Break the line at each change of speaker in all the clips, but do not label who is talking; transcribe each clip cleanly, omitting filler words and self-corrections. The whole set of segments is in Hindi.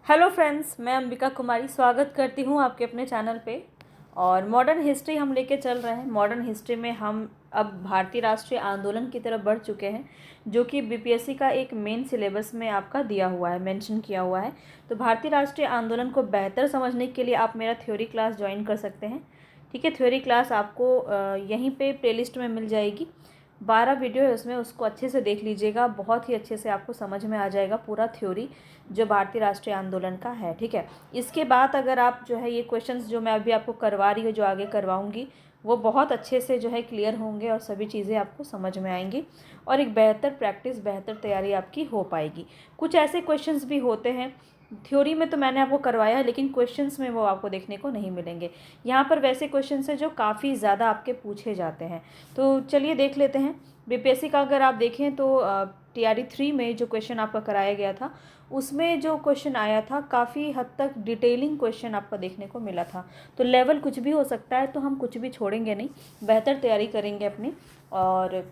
हेलो फ्रेंड्स, मैं अंबिका कुमारी स्वागत करती हूँ आपके अपने चैनल पे। और मॉडर्न हिस्ट्री हम लेके चल रहे हैं। मॉडर्न हिस्ट्री में हम अब भारतीय राष्ट्रीय आंदोलन की तरफ बढ़ चुके हैं, जो कि बीपीएससी का एक मेन सिलेबस में आपका दिया हुआ है, मेंशन किया हुआ है। तो भारतीय राष्ट्रीय आंदोलन को बेहतर समझने के लिए आप मेरा थ्योरी क्लास ज्वाइन कर सकते हैं। ठीक है, थ्योरी क्लास आपको यहीं पे प्लेलिस्ट में मिल जाएगी। 12 वीडियो है उसमें, उसको अच्छे से देख लीजिएगा। बहुत ही अच्छे से आपको समझ में आ जाएगा पूरा थ्योरी जो भारतीय राष्ट्रीय आंदोलन का है। ठीक है, इसके बाद अगर आप जो है ये क्वेश्चंस जो मैं अभी आपको करवा रही हूँ, जो आगे करवाऊँगी, वो बहुत अच्छे से जो है क्लियर होंगे और सभी चीज़ें आपको समझ में आएंगी और एक बेहतर प्रैक्टिस, बेहतर तैयारी आपकी हो पाएगी। कुछ ऐसे क्वेश्चंस भी होते हैं, थ्योरी में तो मैंने आपको करवाया है, लेकिन क्वेश्चंस में वो आपको देखने को नहीं मिलेंगे। यहाँ पर वैसे क्वेश्चंस हैं जो काफ़ी ज़्यादा आपके पूछे जाते हैं। तो चलिए देख लेते हैं। बीपीएससी का अगर आप देखें तो टीआरई 3 में जो क्वेश्चन आपका कराया गया था, उसमें जो क्वेश्चन आया था काफ़ी हद तक डिटेलिंग क्वेश्चन आपका देखने को मिला था। तो लेवल कुछ भी हो सकता है, तो हम कुछ भी छोड़ेंगे नहीं, बेहतर तैयारी करेंगे अपनी। और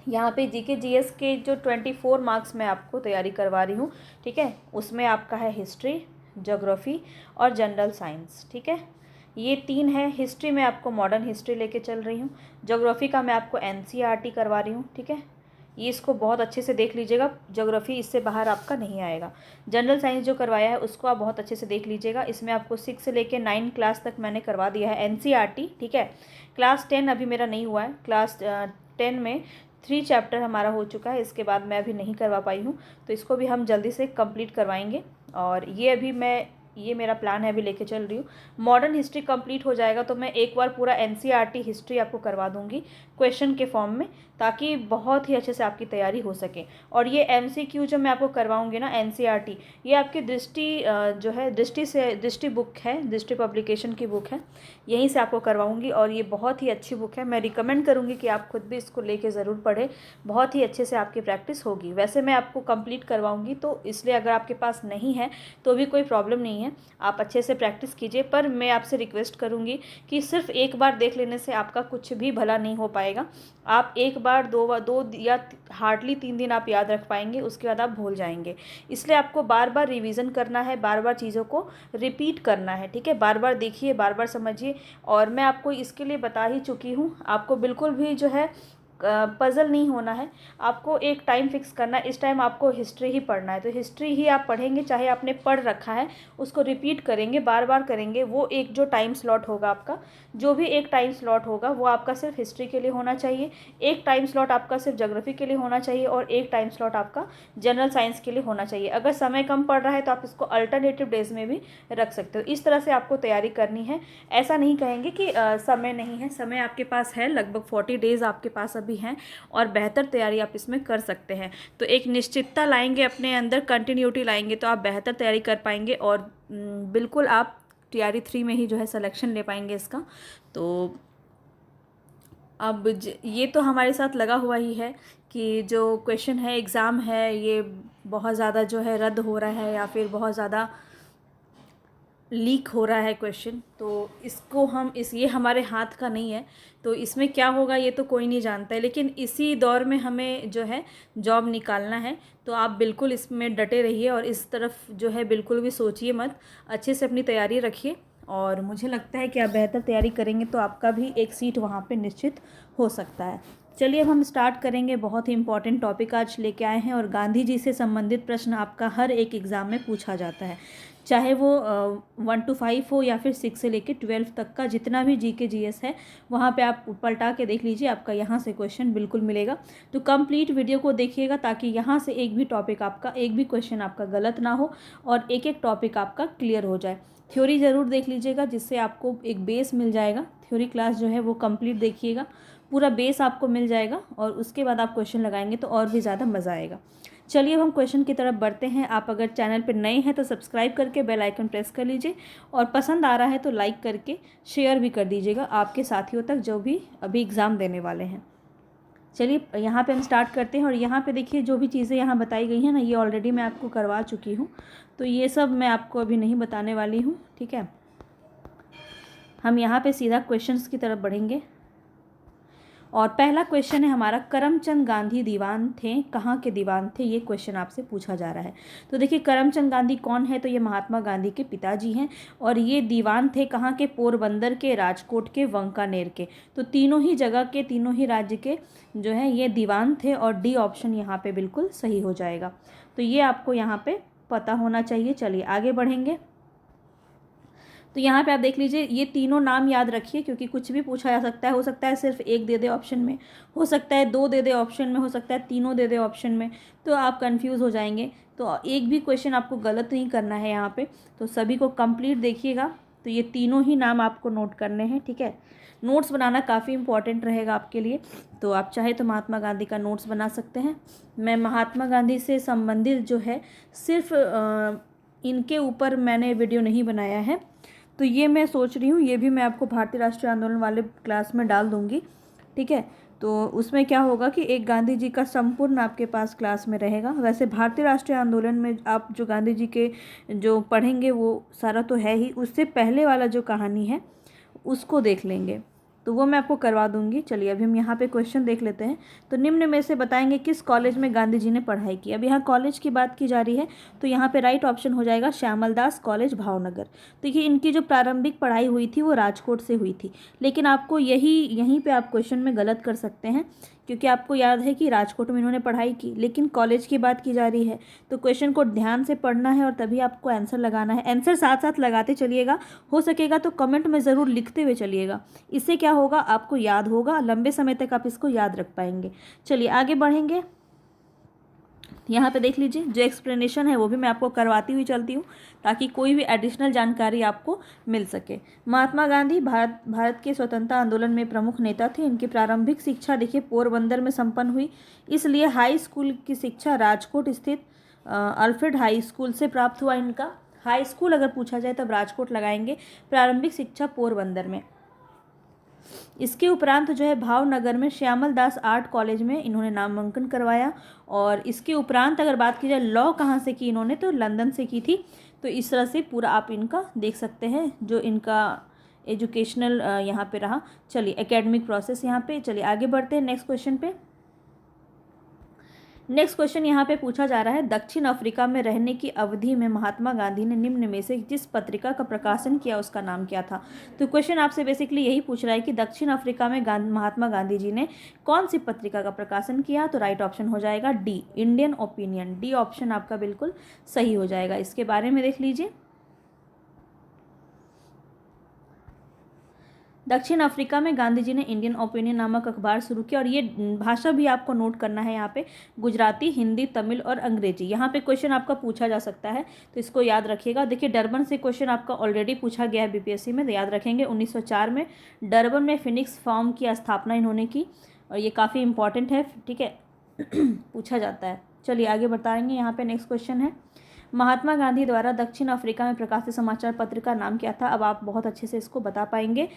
यहाँ पे जीके जीएस के जो 24 मार्क्स मैं आपको तैयारी करवा रही हूँ, ठीक है, उसमें आपका है हिस्ट्री, ज्योग्राफी और जनरल साइंस। ठीक है, ये 3 है। हिस्ट्री में आपको मॉडर्न हिस्ट्री लेके चल रही हूँ। ज्योग्राफी का मैं आपको एनसीईआरटी करवा रही हूँ। ठीक है, ये इसको बहुत अच्छे से देख लीजिएगा, ज्योग्राफी इससे बाहर आपका नहीं आएगा। जनरल साइंस जो करवाया है उसको आप बहुत अच्छे से देख लीजिएगा। इसमें आपको 6 से लेके 9 क्लास तक मैंने करवा दिया है एनसीईआरटी। ठीक है, क्लास 10 अभी मेरा नहीं हुआ है। क्लास 10 में 3 चैप्टर हमारा हो चुका है, इसके बाद मैं अभी नहीं करवा पाई हूँ, तो इसको भी हम जल्दी से कंप्लीट करवाएंगे। और ये मेरा प्लान है, अभी लेके चल रही हूँ। मॉडर्न हिस्ट्री कंप्लीट हो जाएगा तो मैं एक बार पूरा एनसीईआरटी हिस्ट्री आपको करवा दूंगी क्वेश्चन के फॉर्म में, ताकि बहुत ही अच्छे से आपकी तैयारी हो सके। और ये एमसीक्यू जो मैं आपको करवाऊंगी ना, एनसीईआरटी, ये आपकी जो है दृष्टि बुक है, दृष्टि पब्लिकेशन की बुक है, यहीं से आपको करवाऊंगी। और ये बहुत ही अच्छी बुक है, मैं रिकमेंड करूँगी कि आप खुद भी इसको लेके ज़रूर पढ़ें, बहुत ही अच्छे से आपकी प्रैक्टिस होगी। वैसे मैं आपको कंप्लीट करवाऊंगी, तो इसलिए अगर आपके पास नहीं है तो भी कोई प्रॉब्लम नहीं है, आप अच्छे से प्रैक्टिस कीजिए। पर मैं आपसे रिक्वेस्ट करूँगी कि सिर्फ एक बार देख लेने से आपका कुछ भी भला नहीं हो पाएगा। आप एक बार, दो या हार्डली 3 दिन आप याद रख पाएंगे, उसके बाद आप भूल जाएंगे। इसलिए आपको बार बार रिवीजन करना है, बार बार चीज़ों को रिपीट करना है। ठीक है, बार बार देखिए, बार बार समझिए। और मैं आपको इसके लिए बता ही चुकी हूँ, आपको बिल्कुल भी जो है पज़ल नहीं होना है। आपको एक टाइम फिक्स करना है, इस टाइम आपको हिस्ट्री ही पढ़ना है, तो हिस्ट्री ही आप पढ़ेंगे। चाहे आपने पढ़ रखा है उसको रिपीट करेंगे, बार बार करेंगे। वो एक जो टाइम स्लॉट होगा आपका, जो भी एक टाइम स्लॉट होगा, वो आपका सिर्फ हिस्ट्री के लिए होना चाहिए, एक टाइम स्लॉट आपका सिर्फ ज्योग्राफी के लिए होना चाहिए, और एक टाइम स्लॉट आपका जनरल साइंस के लिए होना चाहिए। अगर समय कम पड़ रहा है तो आप इसको अल्टरनेटिव डेज में भी रख सकते हो। इस तरह से आपको तैयारी करनी है। ऐसा नहीं कहेंगे कि समय नहीं है, समय आपके पास है, लगभग 40 डेज आपके पास भी हैं, और बेहतर तैयारी आप इसमें कर सकते हैं। तो एक निश्चितता लाएंगे अपने अंदर, कंटिन्यूटी लाएंगे, तो आप बेहतर तैयारी कर पाएंगे और बिल्कुल आप टीआरई 3 में ही जो है सिलेक्शन ले पाएंगे इसका। तो अब ये तो हमारे साथ लगा हुआ ही है कि जो क्वेश्चन है, एग्ज़ाम है, ये बहुत ज़्यादा जो है रद्द हो रहा है या फिर बहुत ज़्यादा लीक हो रहा है क्वेश्चन। तो इसको ये हमारे हाथ का नहीं है, तो इसमें क्या होगा ये तो कोई नहीं जानता है। लेकिन इसी दौर में हमें जो है जॉब निकालना है, तो आप बिल्कुल इसमें डटे रहिए और इस तरफ जो है बिल्कुल भी सोचिए मत, अच्छे से अपनी तैयारी रखिए। और मुझे लगता है कि आप बेहतर तैयारी करेंगे तो आपका भी एक सीट वहाँ पे निश्चित हो सकता है। चलिए अब हम स्टार्ट करेंगे। बहुत ही इंपॉर्टेंट टॉपिक आज लेके आए हैं, और गांधी जी से संबंधित प्रश्न आपका हर एक एग्ज़ाम में पूछा जाता है, चाहे वो 1 to 5 हो या फिर 6 से लेके 12 तक का जितना भी जीके जीएस है, वहाँ पे आप पलटा के देख लीजिए, आपका यहाँ से क्वेश्चन बिल्कुल मिलेगा। तो कंप्लीट वीडियो को देखिएगा, ताकि यहाँ से एक भी टॉपिक आपका, एक भी क्वेश्चन आपका गलत ना हो और एक एक टॉपिक आपका क्लियर हो जाए। थ्योरी ज़रूर देख लीजिएगा, जिससे आपको एक बेस मिल जाएगा। थ्योरी क्लास जो है वो कंप्लीट देखिएगा, पूरा बेस आपको मिल जाएगा, और उसके बाद आप क्वेश्चन लगाएंगे तो और भी ज़्यादा मज़ा आएगा। चलिए अब हम क्वेश्चन की तरफ बढ़ते हैं। आप अगर चैनल पर नए हैं तो सब्सक्राइब करके बेल आइकन प्रेस कर लीजिए, और पसंद आ रहा है तो लाइक करके शेयर भी कर दीजिएगा आपके साथियों तक जो भी अभी एग्ज़ाम देने वाले हैं। चलिए यहाँ पे हम स्टार्ट करते हैं। और यहाँ पे देखिए, जो भी चीज़ें यहाँ बताई गई हैं ना, ये ऑलरेडी मैं आपको करवा चुकी हूँ, तो ये सब मैं आपको अभी नहीं बताने वाली हूँ। ठीक है, हम यहाँ पे सीधा क्वेश्चंस की तरफ बढ़ेंगे। और पहला क्वेश्चन है हमारा, करमचंद गांधी दीवान थे, कहाँ के दीवान थे, ये क्वेश्चन आपसे पूछा जा रहा है। तो देखिए करमचंद गांधी कौन है, तो ये महात्मा गांधी के पिताजी हैं और ये दीवान थे कहाँ के, पोरबंदर के, राजकोट के, वांकानेर के। तो तीनों ही जगह के, तीनों ही राज्य के जो है ये दीवान थे और डी ऑप्शन यहाँ पे बिल्कुल सही हो जाएगा। तो ये आपको यहाँ पे पता होना चाहिए। चलिए आगे बढ़ेंगे। तो यहाँ पे आप देख लीजिए, ये तीनों नाम याद रखिए क्योंकि कुछ भी पूछा जा सकता है। हो सकता है सिर्फ एक दे दे ऑप्शन में, हो सकता है दो दे दे ऑप्शन में, हो सकता है तीनों दे दे ऑप्शन में, तो आप कंफ्यूज हो जाएंगे। तो एक भी क्वेश्चन आपको गलत नहीं करना है यहाँ पे, तो सभी को कंप्लीट देखिएगा। तो ये तीनों ही नाम आपको नोट करने हैं, ठीक है। नोट्स बनाना काफ़ी इंपॉर्टेंट रहेगा आपके लिए, तो आप चाहे तो महात्मा गांधी का नोट्स बना सकते हैं। मैं महात्मा गांधी से संबंधित जो है सिर्फ इनके ऊपर मैंने वीडियो नहीं बनाया है, तो ये मैं सोच रही हूँ ये भी मैं आपको भारतीय राष्ट्रीय आंदोलन वाले क्लास में डाल दूँगी, ठीक है। तो उसमें क्या होगा कि एक गांधी जी का संपूर्ण आपके पास क्लास में रहेगा। वैसे भारतीय राष्ट्रीय आंदोलन में आप जो गांधी जी के जो पढ़ेंगे वो सारा तो है ही, उससे पहले वाला जो कहानी है उसको देख लेंगे, तो वो मैं आपको करवा दूंगी। चलिए अभी हम यहाँ पे क्वेश्चन देख लेते हैं। तो निम्न में से बताएंगे किस कॉलेज में गांधी जी ने पढ़ाई की। अब यहाँ कॉलेज की बात की जा रही है, तो यहाँ पे राइट ऑप्शन हो जाएगा श्यामल दास कॉलेज भावनगर। तो ये इनकी जो प्रारंभिक पढ़ाई हुई थी वो राजकोट से हुई थी, लेकिन आपको यहीं पे आप क्वेश्चन में गलत कर सकते हैं क्योंकि आपको याद है कि राजकोट में इन्होंने पढ़ाई की, लेकिन कॉलेज की बात की जा रही है। तो क्वेश्चन को ध्यान से पढ़ना है और तभी आपको आंसर लगाना है। आंसर साथ साथ लगाते चलिएगा, हो सकेगा तो कमेंट में ज़रूर लिखते हुए चलिएगा। इससे क्या होगा, आपको याद होगा, लंबे समय तक आप इसको याद रख पाएंगे। चलिए आगे बढ़ेंगे। यहाँ पे देख लीजिए, जो एक्सप्लेनेशन है वो भी मैं आपको करवाती हुई चलती हूँ ताकि कोई भी एडिशनल जानकारी आपको मिल सके। महात्मा गांधी भारत के स्वतंत्रता आंदोलन में प्रमुख नेता थे। इनकी प्रारंभिक शिक्षा देखिए पोरबंदर में संपन्न हुई, इसलिए हाई स्कूल की शिक्षा राजकोट स्थित अल्फ्रेड हाई स्कूल से प्राप्त हुआ। इनका हाई स्कूल अगर पूछा जाए तब राजकोट लगाएंगे, प्रारंभिक शिक्षा पोरबंदर में। इसके उपरांत जो है भावनगर में श्यामल दास आर्ट कॉलेज में इन्होंने नामांकन करवाया। और इसके उपरांत अगर बात की जाए लॉ कहाँ से की इन्होंने, तो लंदन से की थी। तो इस तरह से पूरा आप इनका देख सकते हैं जो इनका एजुकेशनल यहाँ पे रहा। चलिए एकेडमिक प्रोसेस यहाँ पे। चलिए आगे बढ़ते हैं नेक्स्ट क्वेश्चन पे। नेक्स्ट क्वेश्चन यहाँ पे पूछा जा रहा है, दक्षिण अफ्रीका में रहने की अवधि में महात्मा गांधी ने निम्न में से जिस पत्रिका का प्रकाशन किया उसका नाम क्या था। तो क्वेश्चन आपसे बेसिकली यही पूछ रहा है कि दक्षिण अफ्रीका में महात्मा गांधी जी ने कौन सी पत्रिका का प्रकाशन किया। तो राइट ऑप्शन हो जाएगा D, Indian opinion. D option आपका बिल्कुल सही हो जाएगा। इसके बारे में देख लीजिए, दक्षिण अफ्रीका में गांधी जी ने इंडियन ओपिनियन नामक अखबार शुरू किया। और ये भाषा भी आपको नोट करना है यहाँ पे, गुजराती, हिंदी, तमिल और अंग्रेजी। यहाँ पे क्वेश्चन आपका पूछा जा सकता है, तो इसको याद रखिएगा। देखिए डरबन से क्वेश्चन आपका ऑलरेडी पूछा गया है बीपीएससी में, तो याद रखेंगे 1904 में डरबन में फिनिक्स फॉर्म की स्थापना इन्होंने की, और ये काफ़ी इंपॉर्टेंट है, ठीक है पूछा जाता है। चलिए आगे बताएंगे। यहाँ पे नेक्स्ट क्वेश्चन है, महात्मा गांधी द्वारा दक्षिण अफ्रीका में प्रकाशित समाचार पत्र का नाम क्या था। अब आप बहुत अच्छे से इसको बता पाएंगे,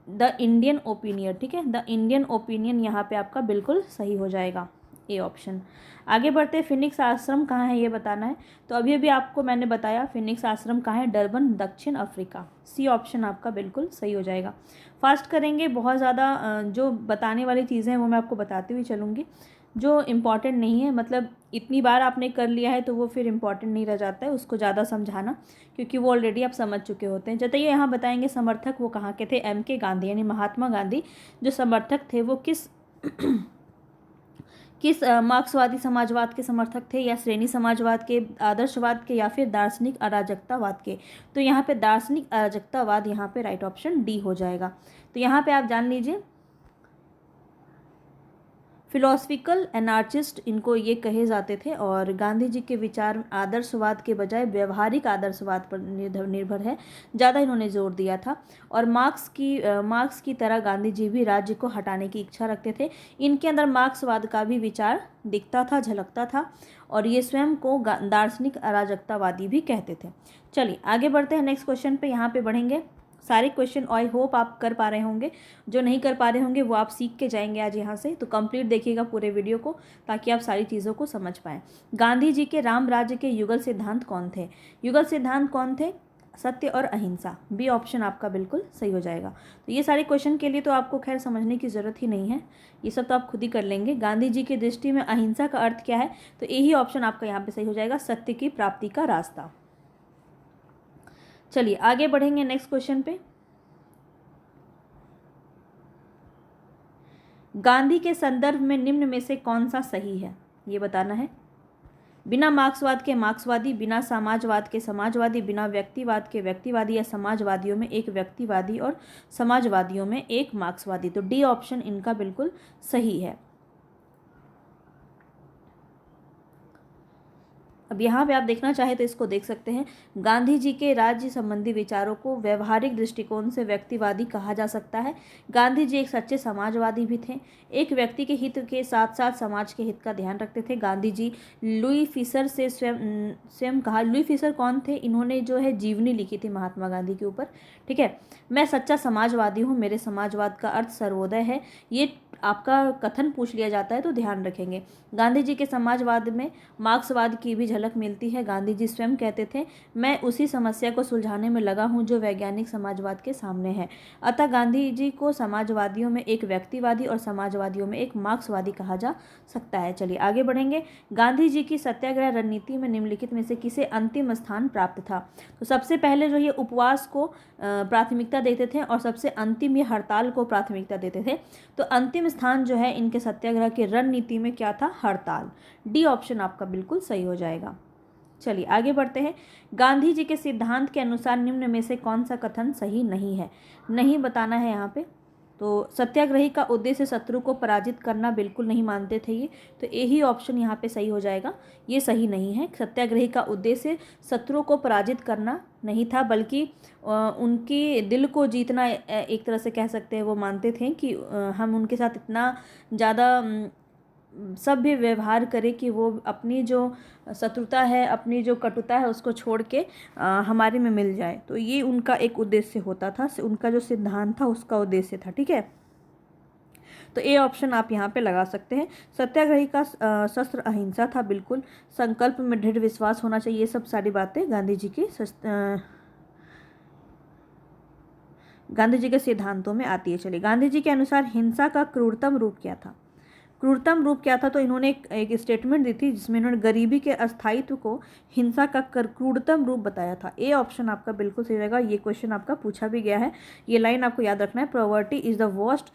द इंडियन ओपिनियन, ठीक है। द इंडियन ओपिनियन यहाँ पे आपका बिल्कुल सही हो जाएगा, ए ऑप्शन। आगे बढ़ते, फिनिक्स आश्रम कहाँ है ये बताना है। तो अभी अभी आपको मैंने बताया फिनिक्स आश्रम कहाँ है, डरबन, दक्षिण अफ्रीका। सी ऑप्शन आपका बिल्कुल सही हो जाएगा। फास्ट करेंगे, बहुत ज़्यादा जो बताने वाली चीज़ें हैं वो मैं आपको बताती हुई चलूँगी, जो इम्पॉर्टेंट नहीं है, मतलब इतनी बार आपने कर लिया है तो वो फिर इम्पॉर्टेंट नहीं रह जाता है उसको ज़्यादा समझाना, क्योंकि वो ऑलरेडी आप समझ चुके होते हैं। जैसे ये यहाँ बताएंगे समर्थक वो कहाँ के थे, एम के गांधी, यानी महात्मा गांधी जो समर्थक थे वो किस मार्क्सवादी समाजवाद के समर्थक थे, या श्रेणी समाजवाद के, आदर्शवाद के, या फिर दार्शनिक अराजकतावाद के। तो यहाँ पे दार्शनिक अराजकतावाद यहाँ पे राइट ऑप्शन डी हो जाएगा। तो यहाँ पे आप जान लीजिए, फिलोसफिकल एनार्चिस्ट इनको ये कहे जाते थे। और गांधी जी के विचार आदर्शवाद के बजाय व्यवहारिक आदर्शवाद पर निर्भर है, ज़्यादा इन्होंने जोर दिया था। और मार्क्स की तरह गांधी जी भी राज्य को हटाने की इच्छा रखते थे। इनके अंदर मार्क्सवाद का भी विचार दिखता था, झलकता था, और ये स्वयं को दार्शनिक अराजकतावादी भी कहते थे। चलिए आगे बढ़ते हैं नेक्स्ट क्वेश्चन पे। यहाँ पे बढ़ेंगे, सारे क्वेश्चन आई होप आप कर पा रहे होंगे, जो नहीं कर पा रहे होंगे वो आप सीख के जाएंगे आज यहाँ से। तो कंप्लीट देखिएगा पूरे वीडियो को ताकि आप सारी चीज़ों को समझ पाएँ। गांधी जी के राम राज्य के युगल सिद्धांत कौन थे। युगल सिद्धांत कौन थे, सत्य और अहिंसा, बी ऑप्शन आपका बिल्कुल सही हो जाएगा। तो ये सारे क्वेश्चन के लिए तो आपको खैर समझने की ज़रूरत ही नहीं है, ये सब तो आप खुद ही कर लेंगे। गांधी जी की दृष्टि में अहिंसा का अर्थ क्या है, तो यही ऑप्शन आपका यहाँ पे सही हो जाएगा, सत्य की प्राप्ति का रास्ता। चलिए आगे बढ़ेंगे नेक्स्ट क्वेश्चन पे। गांधी के संदर्भ में निम्न में से कौन सा सही है, ये बताना है। बिना मार्क्सवाद के मार्क्सवादी, बिना समाजवाद के समाजवादी, बिना व्यक्तिवाद के व्यक्तिवादी, या समाजवादियों में एक व्यक्तिवादी और समाजवादियों में एक मार्क्सवादी। तो डी ऑप्शन इनका बिल्कुल सही है। अब यहाँ पे आप देखना चाहें तो इसको देख सकते हैं। गांधी जी के राज्य संबंधी विचारों को व्यवहारिक दृष्टिकोण से व्यक्तिवादी कहा जा सकता है। गांधी जी एक सच्चे समाजवादी भी थे, एक व्यक्ति के हित के साथ साथ समाज के हित का ध्यान रखते थे। गांधी जी लुई फिशर से स्वयं कहा, लुई फिशर कौन थे, इन्होंने जो है जीवनी लिखी थी महात्मा गांधी के ऊपर, ठीक है। मैं सच्चा समाजवादी हूँ, मेरे समाजवाद का अर्थ सर्वोदय है, ये आपका कथन पूछ लिया जाता है तो ध्यान रखेंगे। गांधी जी के समाजवाद में मार्क्सवाद की भी झलक मिलती है। गांधी जी स्वयं कहते थे, मैं उसी समस्या को सुलझाने में लगा हूं जो वैज्ञानिक समाजवाद के सामने है। अतः गांधी जी को समाजवादियों में एक व्यक्तिवादी और समाजवादियों में एक मार्क्सवादी कहा जा सकता है। चलिए आगे बढ़ेंगे। गांधी जी की सत्याग्रह रणनीति में निम्नलिखित में से किसे अंतिम स्थान प्राप्त था। तो सबसे पहले जो ये उपवास को प्राथमिकता देते थे और सबसे अंतिम ये हड़ताल को प्राथमिकता देते थे। तो अंतिम स्थान जो है इनके सत्याग्रह की रणनीति में क्या था, हड़ताल। डी ऑप्शन आपका बिल्कुल सही हो जाएगा। चलिए आगे बढ़ते हैं। गांधी जी के सिद्धांत के अनुसार निम्न में से कौन सा कथन सही नहीं है, नहीं बताना है यहाँ पे। तो सत्याग्रही का उद्देश्य शत्रु को पराजित करना बिल्कुल नहीं मानते थे ये, तो यही ऑप्शन यहाँ पे सही हो जाएगा, ये सही नहीं है। सत्याग्रही का उद्देश्य शत्रु को पराजित करना नहीं था, बल्कि उनके दिल को जीतना एक तरह से कह सकते हैं। वो मानते थे कि हम उनके साथ इतना ज़्यादा सभ्य व्यवहार करें कि वो अपनी जो शत्रुता है, अपनी जो कटुता है उसको छोड़ के हमारे में मिल जाए। तो ये उनका एक उद्देश्य होता था, उनका जो सिद्धांत था उसका उद्देश्य था, ठीक है। तो ए ऑप्शन आप यहाँ पे लगा सकते हैं। सत्याग्रही का शस्त्र अहिंसा था, बिल्कुल। संकल्प में दृढ़ विश्वास होना चाहिए, ये सब सारी बातें गांधी जी के सिद्धांतों में आती है। चलिए, गांधी जी के अनुसार हिंसा का क्रूरतम रूप क्या था। क्रूरतम रूप क्या था, तो इन्होंने एक स्टेटमेंट दी थी जिसमें इन्होंने गरीबी के अस्थायित्व को हिंसा का क्रूरतम रूप बताया था। ए ऑप्शन आपका बिल्कुल सही रहेगा। ये क्वेश्चन आपका पूछा भी गया है, ये लाइन आपको याद रखना है, poverty is the worst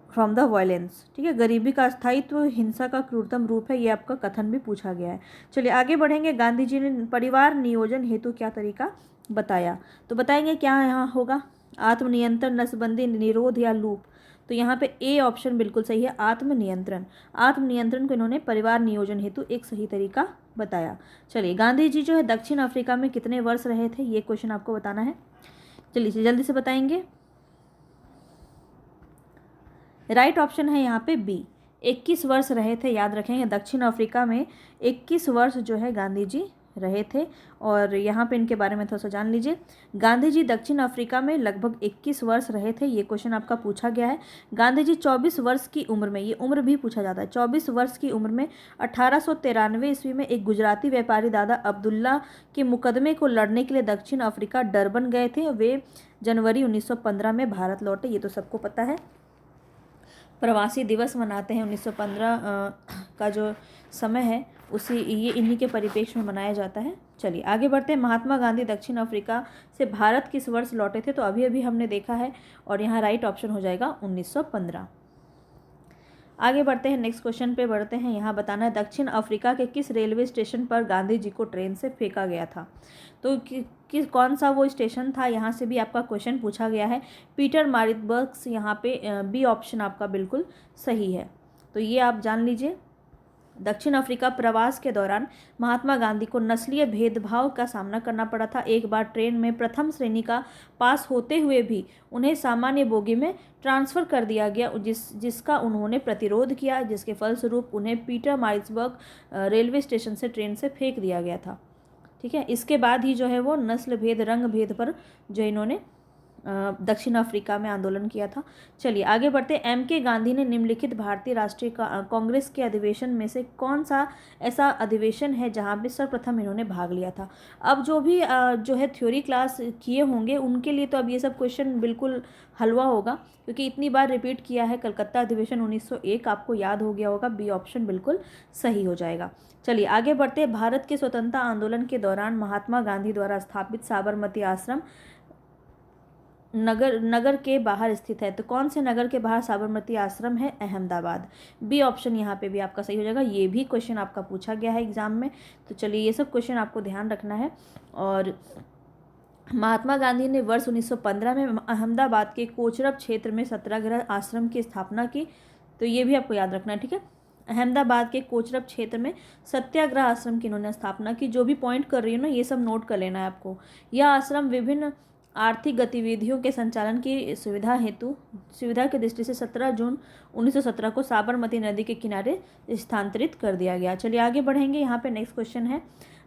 from the violence, ठीक है। गरीबी का अस्थायित्व हिंसा का क्रूरतम रूप है, ये आपका कथन भी पूछा गया है। चलिए आगे बढ़ेंगे। गांधी जी ने परिवार नियोजन हेतु क्या तरीका बताया, तो बताएंगे क्या यहाँ होगा, आत्मनियंत्रण, नसबंदी, निरोध या लूप। तो यहाँ पे ए ऑप्शन बिल्कुल सही है, आत्मनियंत्रण। आत्मनियंत्रण को इन्होंने परिवार नियोजन हेतु एक सही तरीका बताया। चलिए, गांधी जी जो है दक्षिण अफ्रीका में कितने वर्ष रहे थे, ये क्वेश्चन आपको बताना है। चलिए जल्दी से बताएंगे। राइट ऑप्शन है यहाँ पे बी, 21 वर्ष रहे थे। याद रखेंगे, दक्षिण अफ्रीका में 21 वर्ष जो है गांधी जी रहे थे। और यहाँ पे इनके बारे में थोड़ा सा जान लीजिए। गांधी जी दक्षिण अफ्रीका में लगभग 21 वर्ष रहे थे, ये क्वेश्चन आपका पूछा गया है। गांधी जी 24 वर्ष की उम्र में, ये उम्र भी पूछा जाता है, 24 वर्ष की उम्र में 1893 ईस्वी में एक गुजराती व्यापारी दादा अब्दुल्ला के मुकदमे को लड़ने के लिए दक्षिण अफ्रीका डरबन गए थे। वे जनवरी 1915 में भारत लौटे, ये तो सबको पता है। प्रवासी दिवस मनाते हैं 1915 का जो समय है उसी ये इन्हीं के परिप्रेक्ष्य में मनाया जाता है। चलिए आगे बढ़ते हैं। महात्मा गांधी दक्षिण अफ्रीका से भारत किस वर्ष लौटे थे, तो अभी अभी हमने देखा है और यहाँ राइट ऑप्शन हो जाएगा 1915। आगे बढ़ते हैं, नेक्स्ट क्वेश्चन पे बढ़ते हैं। यहाँ बताना है दक्षिण अफ्रीका के किस रेलवे स्टेशन पर गांधी जी को ट्रेन से फेंका गया था। तो कौन सा वो स्टेशन था, यहाँ से भी आपका क्वेश्चन पूछा गया है। पीटर मारिट्सबर्ग, यहाँ पे बी ऑप्शन आपका बिल्कुल सही है। तो ये आप जान लीजिए। दक्षिण अफ्रीका प्रवास के दौरान महात्मा गांधी को नस्लीय भेदभाव का सामना करना पड़ा था। एक बार ट्रेन में प्रथम श्रेणी का पास होते हुए भी उन्हें सामान्य बोगी में ट्रांसफ़र कर दिया गया, जिसका उन्होंने प्रतिरोध किया, जिसके फलस्वरूप उन्हें पीटर मारिट्सबर्ग रेलवे स्टेशन से ट्रेन से फेंक दिया गया था, ठीक है। इसके बाद ही जो है वो नस्ल भेद, रंग भेद पर जो इन्होंने दक्षिण अफ्रीका में आंदोलन किया था। चलिए आगे बढ़ते हैं। एम के गांधी ने निम्नलिखित भारतीय राष्ट्रीय कांग्रेस के अधिवेशन में से कौन सा ऐसा अधिवेशन है जहां पे सर्वप्रथम इन्होंने भाग लिया था। अब जो भी जो है थ्योरी क्लास किए होंगे उनके लिए तो अब ये सब क्वेश्चन बिल्कुल हलवा होगा, क्योंकि इतनी बार रिपीट किया है। कलकत्ता अधिवेशन 1901 आपको याद हो गया होगा, बी ऑप्शन बिल्कुल सही हो जाएगा। चलिए आगे बढ़ते हैं। भारत के स्वतंत्रता आंदोलन के दौरान महात्मा गांधी द्वारा स्थापित साबरमती आश्रम नगर के बाहर स्थित है। तो कौन से नगर के बाहर साबरमती आश्रम है? अहमदाबाद। बी ऑप्शन यहाँ पे भी आपका सही हो जाएगा। ये भी क्वेश्चन आपका पूछा गया है एग्जाम में, तो चलिए ये सब क्वेश्चन आपको ध्यान रखना है। और महात्मा गांधी ने वर्ष 1915 में अहमदाबाद के कोचरब क्षेत्र में सत्याग्रह आश्रम की स्थापना की, तो ये भी आपको याद रखना है, ठीक है। अहमदाबाद के कोचरब क्षेत्र में सत्याग्रह आश्रम की इन्होंने स्थापना की। जो भी पॉइंट कर रही हूँ ना, ये सब नोट कर लेना है आपको। यह आश्रम विभिन्न आर्थिक गतिविधियों के संचालन की सुविधा की दृष्टि से 17 जून 1917 को साबरमती नदी के किनारे स्थानांतरित कर दिया गया। चलिए आगे बढ़ेंगे। यहाँ पे नेक्स्ट क्वेश्चन है,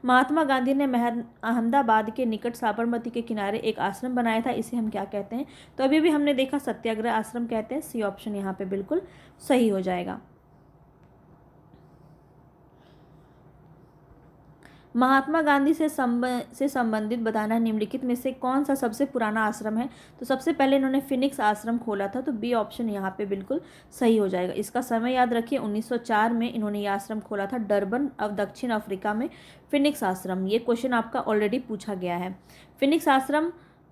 महात्मा गांधी ने अहमदाबाद के निकट साबरमती के किनारे एक आश्रम बनाया था, इसे हम क्या कहते हैं? तो अभी भी हमने देखा सत्याग्रह आश्रम कहते हैं। सी ऑप्शन यहाँ पे बिल्कुल सही हो जाएगा। महात्मा गांधी से संबंधित बताना, निम्नलिखित में से कौन सा सबसे पुराना आश्रम है? तो सबसे पहले इन्होंने फिनिक्स आश्रम खोला था, तो बी ऑप्शन यहाँ पे बिल्कुल सही हो जाएगा। इसका समय याद रखिए, 1904 में इन्होंने ये आश्रम खोला था, डरबन अब दक्षिण अफ्रीका में फिनिक्स आश्रम। ये क्वेश्चन आपका ऑलरेडी पूछा गया है। फिनिक्स आश्रम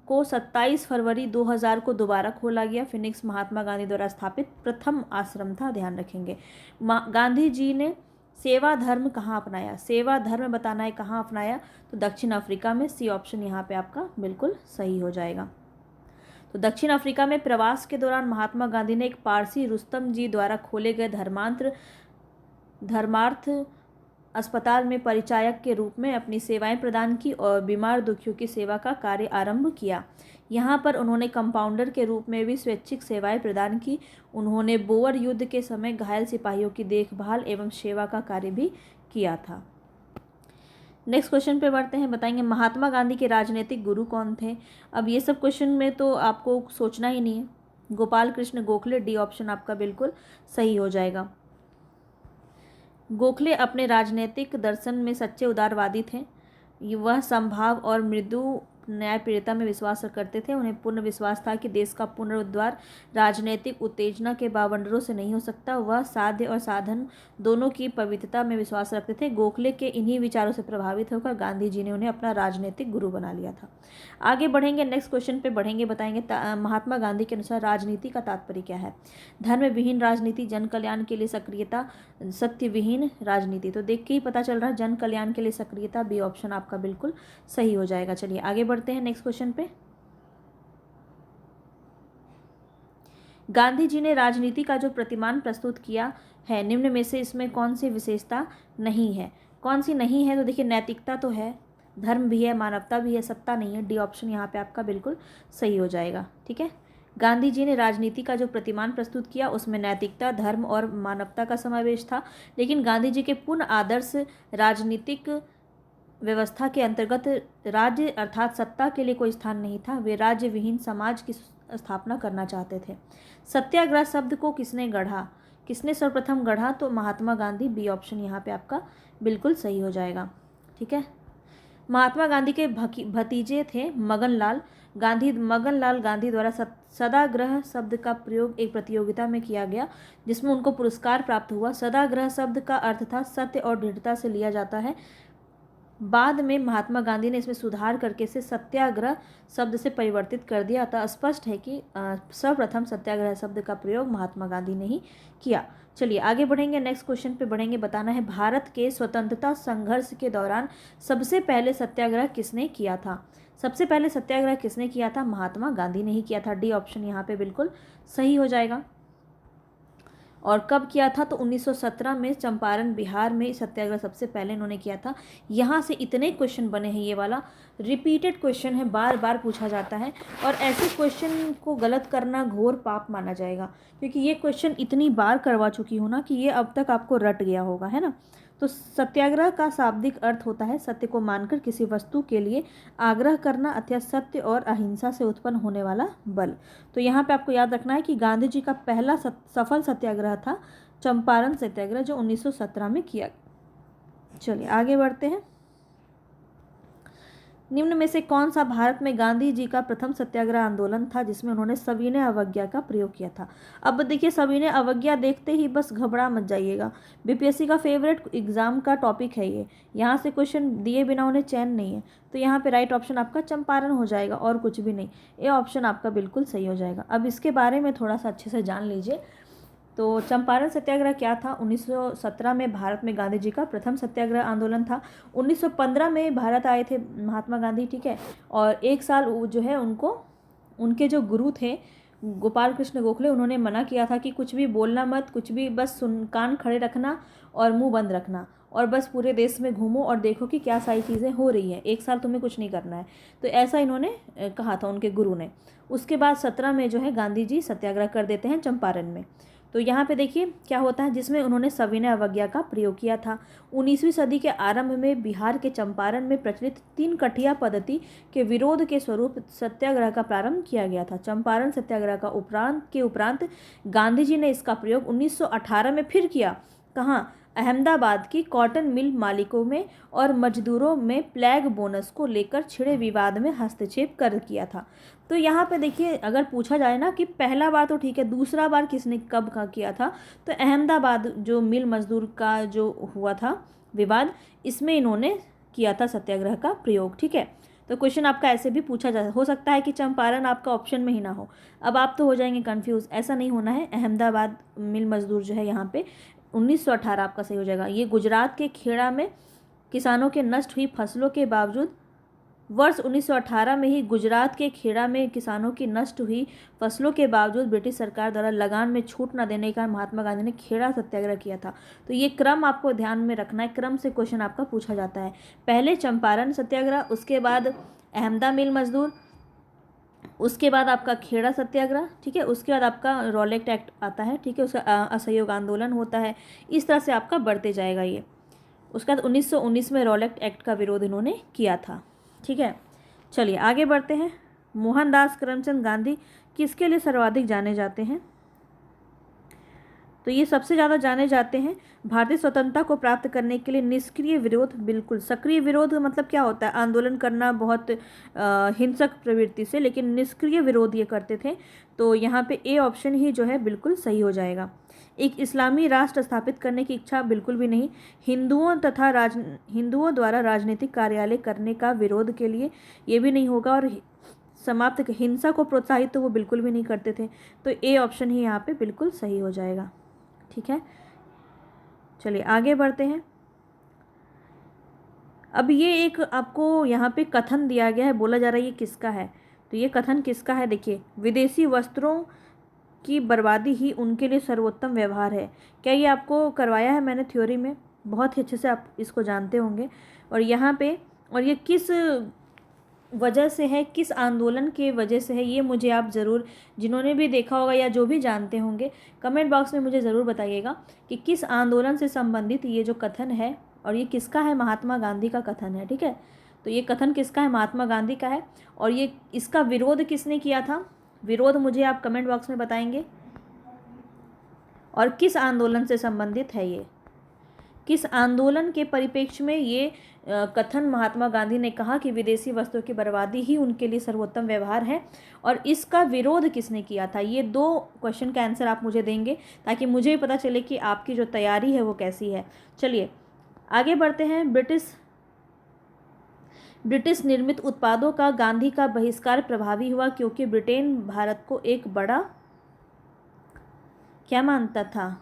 को 27 फरवरी 2000 को दोबारा खोला गया। फिनिक्स महात्मा गांधी द्वारा स्थापित प्रथम आश्रम था, ध्यान रखेंगे। गांधी जी ने सेवा धर्म कहाँ अपनाया? सेवा धर्म बताना है कहाँ अपनाया, तो दक्षिण अफ्रीका में। सी ऑप्शन यहाँ पे आपका बिल्कुल सही हो जाएगा। तो दक्षिण अफ्रीका में प्रवास के दौरान महात्मा गांधी ने एक पारसी रुस्तम जी द्वारा खोले गए धर्मार्थ अस्पताल में परिचायक के रूप में अपनी सेवाएं प्रदान की और बीमार दुखियों की सेवा का कार्य आरंभ किया। यहाँ पर उन्होंने कंपाउंडर के रूप में भी स्वैच्छिक सेवाएं प्रदान की। उन्होंने बोअर युद्ध के समय घायल सिपाहियों की देखभाल एवं सेवा का कार्य भी किया था। नेक्स्ट क्वेश्चन पे बढ़ते हैं। बताएंगे महात्मा गांधी के राजनीतिक गुरु कौन थे? अब ये सब क्वेश्चन में तो आपको सोचना ही नहीं है। गोपाल कृष्ण गोखले, डी ऑप्शन आपका बिल्कुल सही हो जाएगा। गोखले अपने राजनीतिक दर्शन में सच्चे उदारवादी थे। वह समभाव और मृदु न्यायप्रियता में विश्वास करते थे। उन्हें पूर्ण विश्वास था कि देश का पुनरुद्धार राजनीतिक उत्तेजना के बावंडरों से नहीं हो सकता। वह साध्य और साधन दोनों की पवित्रता में विश्वास रखते थे। गोखले के इन्हीं विचारों से प्रभावित होकर गांधी जी ने उन्हें अपना राजनीतिक गुरु बना लिया था। आगे बढ़ेंगे, नेक्स्ट क्वेश्चन पे बढ़ेंगे। बताएंगे महात्मा गांधी के अनुसार राजनीति का तात्पर्य क्या है? धर्म विहीन राजनीति, जन कल्याण के लिए सक्रियता, सत्य विहीन राजनीति। तो देख के ही पता चल रहा है जन कल्याण के लिए सक्रियता, बी ऑप्शन आपका बिल्कुल सही हो जाएगा। चलिए आगे बढ़ते हैं नेक्स्ट क्वेश्चन पे। गांधी जी ने राजनीति का जो प्रतिमान प्रस्तुत किया है, निम्न में से इसमें कौन सी विशेषता नहीं है? कौन सी नहीं है? तो देखिए नैतिकता तो है, धर्म भी है, मानवता भी है, सत्ता नहीं है। डी ऑप्शन यहाँ पे आपका बिल्कुल सही हो जाएगा, ठीक है। गांधी जी ने राजनीति का जो प्रतिमान प्रस्तुत किया उसमें नैतिकता, धर्म और मानवता का समावेश था, लेकिन गांधी जी के पूर्ण आदर्श राजनीतिक व्यवस्था के अंतर्गत राज्य अर्थात सत्ता के लिए कोई स्थान नहीं था। वे राज्य विहीन समाज की स्थापना करना चाहते थे। सत्याग्रह शब्द को किसने गढ़ा? किसने सर्वप्रथम गढ़ा? तो महात्मा गांधी, बी ऑप्शन यहाँ पे आपका बिल्कुल सही हो जाएगा, ठीक है। महात्मा गांधी के भतीजे थे मगनलाल गांधी द्वारा सदाग्रह शब्द का प्रयोग एक प्रतियोगिता में किया गया, जिसमें उनको पुरस्कार प्राप्त हुआ। सदाग्रह शब्द का अर्थ था सत्य और दृढ़ता से लिया जाता है। बाद में महात्मा गांधी ने इसमें सुधार करके इसे सत्याग्रह शब्द से परिवर्तित कर दिया। अतः स्पष्ट है कि सर्वप्रथम सत्याग्रह शब्द का प्रयोग महात्मा गांधी ने ही किया। चलिए आगे बढ़ेंगे, नेक्स्ट क्वेश्चन पे बढ़ेंगे। बताना है भारत के स्वतंत्रता संघर्ष के दौरान सबसे पहले सत्याग्रह किसने किया था? सबसे पहले सत्याग्रह किसने किया था? महात्मा गांधी ने ही किया था। डी ऑप्शन यहाँ पे बिल्कुल सही हो जाएगा। और कब किया था? तो 1917 में चंपारण बिहार में सत्याग्रह सबसे पहले इन्होंने किया था। यहाँ से इतने क्वेश्चन बने हैं, ये वाला रिपीटेड क्वेश्चन है, बार बार पूछा जाता है, और ऐसे क्वेश्चन को गलत करना घोर पाप माना जाएगा, क्योंकि ये क्वेश्चन इतनी बार करवा चुकी हूँ ना कि ये अब तक आपको रट गया होगा, है ना। तो सत्याग्रह का शाब्दिक अर्थ होता है सत्य को मानकर किसी वस्तु के लिए आग्रह करना अथवा सत्य और अहिंसा से उत्पन्न होने वाला बल। तो यहाँ पे आपको याद रखना है कि गांधी जी का पहला सफल सत्याग्रह था चंपारण सत्याग्रह, जो 1917 में किया। चलिए आगे बढ़ते हैं। निम्न में से कौन सा भारत में गांधी जी का प्रथम सत्याग्रह आंदोलन था जिसमें उन्होंने सविनय अवज्ञा का प्रयोग किया था? अब देखिए, सविनय अवज्ञा देखते ही बस घबरा मत जाइएगा, बीपीएससी का फेवरेट एग्जाम का टॉपिक है ये। यहाँ से क्वेश्चन दिए बिना उन्हें चैन नहीं है। तो यहाँ पे राइट ऑप्शन आपका चंपारण हो जाएगा और कुछ भी नहीं। ये ऑप्शन आपका बिल्कुल सही हो जाएगा। अब इसके बारे में थोड़ा सा अच्छे से जान लीजिए। तो चंपारण सत्याग्रह क्या था? 1917 में भारत में गांधी जी का प्रथम सत्याग्रह आंदोलन था। 1915 में भारत आए थे महात्मा गांधी, ठीक है। और एक साल जो है उनके जो गुरु थे गोपाल कृष्ण गोखले, उन्होंने मना किया था कि कुछ भी बोलना मत, कुछ भी, बस कान खड़े रखना और मुंह बंद रखना, और बस पूरे देश में घूमो और देखो कि क्या सारी चीज़ें हो रही हैं, एक साल तुम्हें कुछ नहीं करना है। तो ऐसा इन्होंने कहा था उनके गुरु ने। उसके बाद 17 में जो है गांधी जी सत्याग्रह कर देते हैं चंपारण में। तो यहाँ पे देखिए क्या होता है, जिसमें उन्होंने सविनय अवज्ञा का प्रयोग किया था। 19वीं सदी के आरंभ में बिहार के चंपारण में प्रचलित 3 कठिया पद्धति के विरोध के स्वरूप सत्याग्रह का प्रारंभ किया गया था। चंपारण सत्याग्रह का उपरांत गांधी जी ने इसका प्रयोग 1918 में फिर किया। कहाँ? अहमदाबाद की कॉटन मिल मालिकों में और मजदूरों में प्लेग बोनस को लेकर छिड़े विवाद में हस्तक्षेप कर किया था। तो यहाँ पे देखिए, अगर पूछा जाए ना कि पहला बार तो ठीक है, दूसरा बार किसने कब का किया था, तो अहमदाबाद जो मिल मजदूर का जो हुआ था विवाद, इसमें इन्होंने किया था सत्याग्रह का प्रयोग, ठीक है। तो क्वेश्चन आपका ऐसे भी पूछा जा हो सकता है कि चंपारण आपका ऑप्शन में ही ना हो। अब आप तो हो जाएंगे कंफ्यूज, ऐसा नहीं होना है। अहमदाबाद मिल मजदूर जो है यहाँ पे 1918 आपका सही हो जाएगा। ये गुजरात के खेड़ा में किसानों के नष्ट हुई फसलों के बावजूद, वर्ष 1918 में ही गुजरात के खेड़ा में किसानों की नष्ट हुई फसलों के बावजूद ब्रिटिश सरकार द्वारा लगान में छूट न देने का महात्मा गांधी ने खेड़ा सत्याग्रह किया था। तो ये क्रम आपको ध्यान में रखना है, क्रम से क्वेश्चन आपका पूछा जाता है। पहले चंपारण सत्याग्रह, उसके बाद अहमदा मिल मजदूर, उसके बाद आपका खेड़ा सत्याग्रह, ठीक है। उसके बाद आपका रॉलेट एक्ट आता है, ठीक है। उसका असहयोग आंदोलन होता है। इस तरह से आपका बढ़ते जाएगा ये। उसके बाद 1919 में रॉलेट एक्ट का विरोध इन्होंने किया था, ठीक है। चलिए आगे बढ़ते हैं। मोहनदास करमचंद गांधी किसके लिए सर्वाधिक जाने जाते हैं? तो ये सबसे ज़्यादा जाने जाते हैं भारतीय स्वतंत्रता को प्राप्त करने के लिए निष्क्रिय विरोध, बिल्कुल। सक्रिय विरोध मतलब क्या होता है? आंदोलन करना बहुत हिंसक प्रवृत्ति से, लेकिन निष्क्रिय विरोध ये करते थे। तो यहाँ पे ए ऑप्शन ही जो है बिल्कुल सही हो जाएगा। एक इस्लामी राष्ट्र स्थापित करने की इच्छा, बिल्कुल भी नहीं। हिंदुओं द्वारा राजनीतिक कार्यालय करने का विरोध के लिए, ये भी नहीं होगा। और समाप्त हिंसा को प्रोत्साहित तो वो बिल्कुल भी नहीं करते थे। तो ए ऑप्शन ही यहाँ पे बिल्कुल सही हो जाएगा, ठीक है। चलिए आगे बढ़ते हैं। अब ये एक आपको यहाँ पे कथन दिया गया है, बोला जा रहा है ये किसका है? तो ये कथन किसका है? देखिए, विदेशी वस्त्रों की बर्बादी ही उनके लिए सर्वोत्तम व्यवहार है। क्या ये आपको करवाया है मैंने थ्योरी में? बहुत ही अच्छे से आप इसको जानते होंगे। और यहाँ पे, और ये किस वजह से है, किस आंदोलन के वजह से है, ये मुझे आप ज़रूर, जिन्होंने भी देखा होगा या जो भी जानते होंगे, कमेंट बॉक्स में मुझे ज़रूर बताइएगा कि किस आंदोलन से संबंधित ये जो कथन है, और ये किसका है? महात्मा गांधी का कथन है, ठीक है। तो ये कथन किसका है? महात्मा गांधी का है। और ये इसका विरोध किसने किया था? विरोध मुझे आप कमेंट बॉक्स में बताएंगे। और किस आंदोलन से संबंधित है ये? किस आंदोलन के परिप्रेक्ष्य में ये कथन महात्मा गांधी ने कहा कि विदेशी वस्तुओं की बर्बादी ही उनके लिए सर्वोत्तम व्यवहार है, और इसका विरोध किसने किया था? ये 2 क्वेश्चन का आंसर आप मुझे देंगे, ताकि मुझे भी पता चले कि आपकी जो तैयारी है वो कैसी है। चलिए आगे बढ़ते हैं। ब्रिटिश निर्मित उत्पादों का गांधी का बहिष्कार प्रभावी हुआ क्योंकि ब्रिटेन भारत को एक बड़ा क्या मानता था?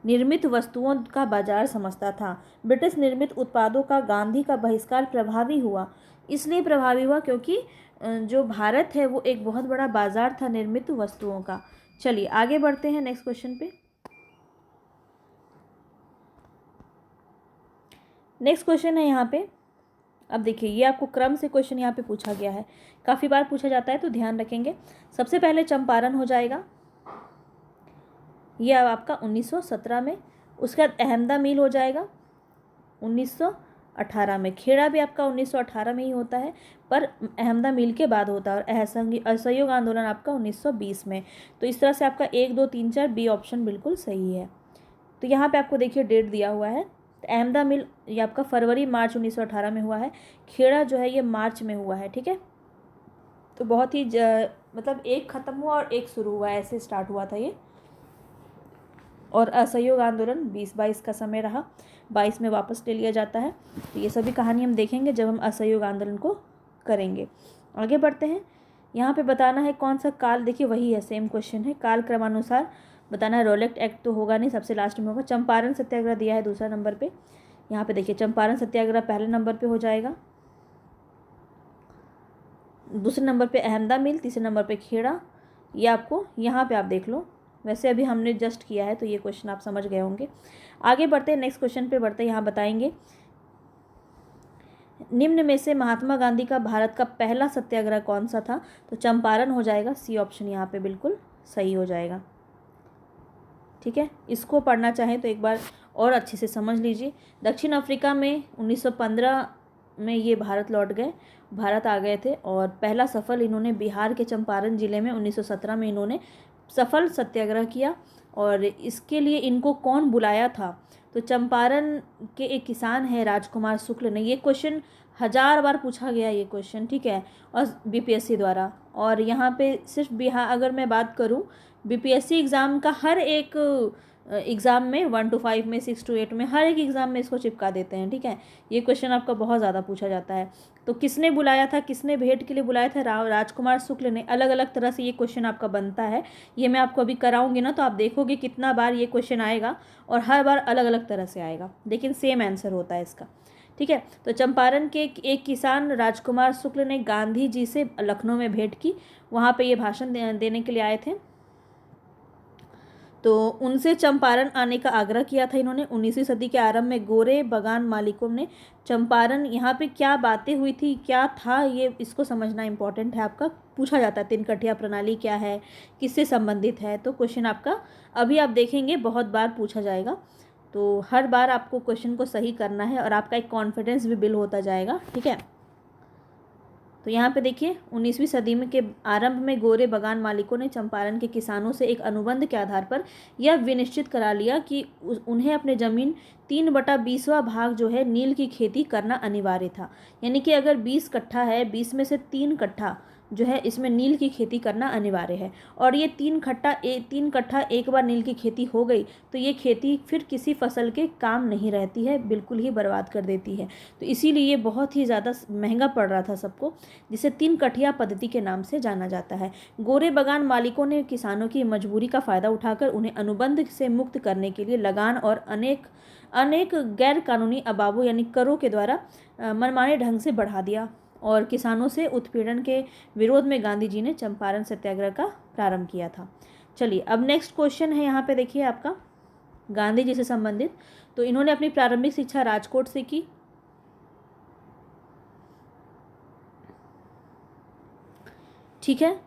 निर्मित वस्तुओं का बाजार समझता था। ब्रिटिश निर्मित उत्पादों का गांधी का बहिष्कार प्रभावी हुआ, इसलिए प्रभावी हुआ क्योंकि जो भारत है वो एक बहुत बड़ा बाजार था निर्मित वस्तुओं का। चलिए आगे बढ़ते हैं नेक्स्ट क्वेश्चन पे। नेक्स्ट क्वेश्चन है यहाँ पे, अब देखिए ये आपको क्रम से क्वेश्चन यहाँ पे पूछा गया है, काफ़ी बार पूछा जाता है तो ध्यान रखेंगे। सबसे पहले चंपारण हो जाएगा, ये अब आपका 1917 में। उसके बाद अहमदा मिल हो जाएगा, 1918 में। खेड़ा भी आपका 1918 में ही होता है, पर अहमदा मिल के बाद होता है। और असहयोग आंदोलन आपका 1920 में। तो इस तरह से आपका 1, 2, 3, 4 बी ऑप्शन बिल्कुल सही है। तो यहाँ पे आपको देखिए डेट दिया हुआ है। तो अहमदा मिल ये आपका फरवरी मार्च 1918 में हुआ है। खेड़ा जो है ये मार्च में हुआ है, ठीक है। तो बहुत ही मतलब एक ख़त्म हुआ और एक शुरू हुआ, ऐसे स्टार्ट हुआ था ये। और असहयोग आंदोलन 20-22 का समय रहा, 22 में वापस ले लिया जाता है। तो ये सभी कहानी हम देखेंगे जब हम असहयोग आंदोलन को करेंगे। आगे बढ़ते हैं। यहाँ पे बताना है कौन सा काल, देखिए वही है, सेम क्वेश्चन है। काल क्रमानुसार बताना है। रोलेक्ट एक्ट तो होगा नहीं, सबसे लास्ट में होगा। चंपारण सत्याग्रह दिया है दूसरा नंबर पे। यहाँ पे देखिए चंपारण सत्याग्रह पहले नंबर पे हो जाएगा, दूसरे नंबर पे अहमदा मिल, तीसरे नंबर पे खेड़ा। ये आपको यहाँ पे आप देख लो, वैसे अभी हमने जस्ट किया है तो ये क्वेश्चन आप समझ गए होंगे। आगे बढ़ते हैं, नेक्स्ट क्वेश्चन पे बढ़ते हैं। यहाँ बताएंगे निम्न में से महात्मा गांधी का भारत का पहला सत्याग्रह कौन सा था? तो चंपारण हो जाएगा, सी ऑप्शन यहाँ पे बिल्कुल सही हो जाएगा, ठीक है। इसको पढ़ना चाहें तो एक बार और अच्छे से समझ लीजिए। दक्षिण अफ्रीका में 1915 में ये भारत लौट गए, भारत आ गए थे। और पहला सफल इन्होंने बिहार के चंपारण ज़िले में 1917 में इन्होंने सफल सत्याग्रह किया। और इसके लिए इनको कौन बुलाया था? तो चंपारण के एक किसान है राजकुमार शुक्ल ने। ये क्वेश्चन 1000 बार पूछा गया ये क्वेश्चन, ठीक है, और बीपीएससी द्वारा। और यहाँ पे सिर्फ बिहार, अगर मैं बात करूँ बीपीएससी एग्ज़ाम का, हर एक एग्ज़ाम में 1 to 5 में, 6 to 8 में, हर एक एग्ज़ाम में इसको चिपका देते हैं, ठीक है। ये क्वेश्चन आपका बहुत ज़्यादा पूछा जाता है। तो किसने बुलाया था, किसने भेंट के लिए बुलाया था? राजकुमार शुक्ल ने। अलग अलग तरह से ये क्वेश्चन आपका बनता है, ये मैं आपको अभी कराऊंगी ना, तो आप देखोगे कितना बार ये क्वेश्चन आएगा और हर बार अलग अलग तरह से आएगा, लेकिन सेम आंसर होता है इसका, ठीक है। तो चंपारण के एक किसान राजकुमार शुक्ल ने गांधी जी से लखनऊ में भेंट की, वहाँ पे ये भाषण देने के लिए आए थे। तो उनसे चंपारण आने का आग्रह किया था इन्होंने। 19वीं सदी के आरंभ में गोरे बगान मालिकों ने चंपारण, यहाँ पे क्या बातें हुई थी, क्या था, ये इसको समझना इंपॉर्टेंट है आपका। पूछा जाता है तिनकठिया प्रणाली क्या है, किससे संबंधित है। तो क्वेश्चन आपका अभी आप देखेंगे बहुत बार पूछा जाएगा, तो हर बार आपको क्वेश्चन को सही करना है और आपका एक कॉन्फिडेंस भी बिल्ड होता जाएगा, ठीक है। तो यहाँ पे देखिए 19वीं सदी में के आरंभ में गोरे बगान मालिकों ने चंपारण के किसानों से एक अनुबंध के आधार पर यह विनिश्चित करा लिया कि उन्हें अपने ज़मीन 3/20वां भाग जो है नील की खेती करना अनिवार्य था। यानी कि अगर 20 कट्ठा है, 20 में से 3 कट्ठा जो है इसमें नील की खेती करना अनिवार्य है। और ये 3 कट्ठा एक बार नील की खेती हो गई तो ये खेती फिर किसी फसल के काम नहीं रहती है, बिल्कुल ही बर्बाद कर देती है। तो इसीलिए ये बहुत ही ज़्यादा महंगा पड़ रहा था सबको, जिसे 3 कठिया पद्धति के नाम से जाना जाता है। गोरे बगान मालिकों ने किसानों की मजबूरी का फ़ायदा उठाकर उन्हें अनुबंध से मुक्त करने के लिए लगान और अनेक गैर कानूनी अबावों यानी करों के द्वारा मनमाने ढंग से बढ़ा दिया। और किसानों से उत्पीड़न के विरोध में गांधी जी ने चंपारण सत्याग्रह का प्रारंभ किया था। चलिए अब नेक्स्ट क्वेश्चन है, यहाँ पे देखिए आपका गांधी जी से संबंधित। तो इन्होंने अपनी प्रारंभिक शिक्षा राजकोट से की, ठीक है।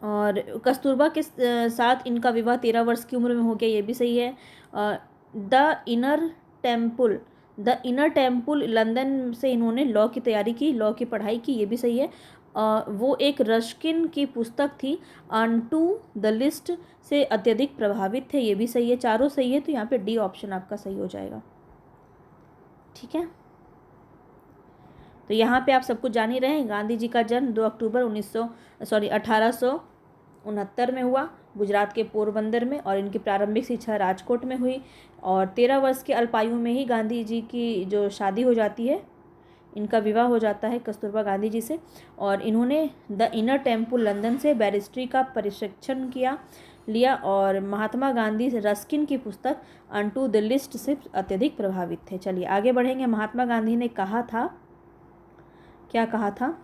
और कस्तूरबा के साथ इनका विवाह 13 वर्ष की उम्र में हो गया, ये भी सही है। द इनर टेम्पल लंदन से इन्होंने लॉ की तैयारी की, लॉ की पढ़ाई की, ये भी सही है। वो एक रस्किन की पुस्तक थी अनटू द लिस्ट से अत्यधिक प्रभावित थे, ये भी सही है। चारों सही है, तो यहाँ पे डी ऑप्शन आपका सही हो जाएगा, ठीक है। तो यहाँ पे आप सब कुछ जान ही रहे हैं। गांधी जी का जन्म 2 अक्टूबर 1869 में हुआ गुजरात के पोरबंदर में, और इनकी प्रारंभिक शिक्षा राजकोट में हुई। और 13 वर्ष की अल्पायु में ही गांधी जी की जो शादी हो जाती है, इनका विवाह हो जाता है कस्तूरबा गांधी जी से। और इन्होंने द इनर टेम्पल लंदन से बैरिस्ट्री का प्रशिक्षण लिया और महात्मा गांधी रस्किन की पुस्तक अनटू द लिस्ट से अत्यधिक प्रभावित थे। चलिए आगे बढ़ेंगे। महात्मा गांधी ने कहा था, क्या कहा था?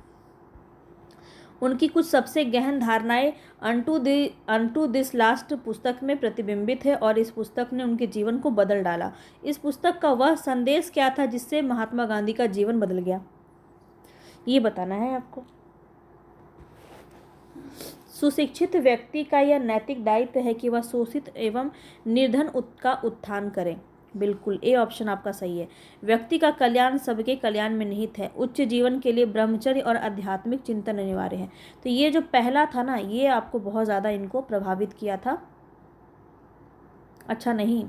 उनकी कुछ सबसे गहन धारणाएं अनटू दिस लास्ट पुस्तक में प्रतिबिंबित है और इस पुस्तक ने उनके जीवन को बदल डाला। इस पुस्तक का वह संदेश क्या था जिससे महात्मा गांधी का जीवन बदल गया, ये बताना है आपको। सुशिक्षित व्यक्ति का यह नैतिक दायित्व है कि वह शोषित एवं निर्धन का उत्थान करे। बिल्कुल, ए ऑप्शन आपका सही है। व्यक्ति का कल्याण सबके कल्याण में निहित है। उच्च जीवन के लिए ब्रह्मचर्य और आध्यात्मिक चिंतन अनिवार्य है। तो ये जो पहला था ना, ये आपको बहुत ज़्यादा इनको प्रभावित किया था। अच्छा नहीं,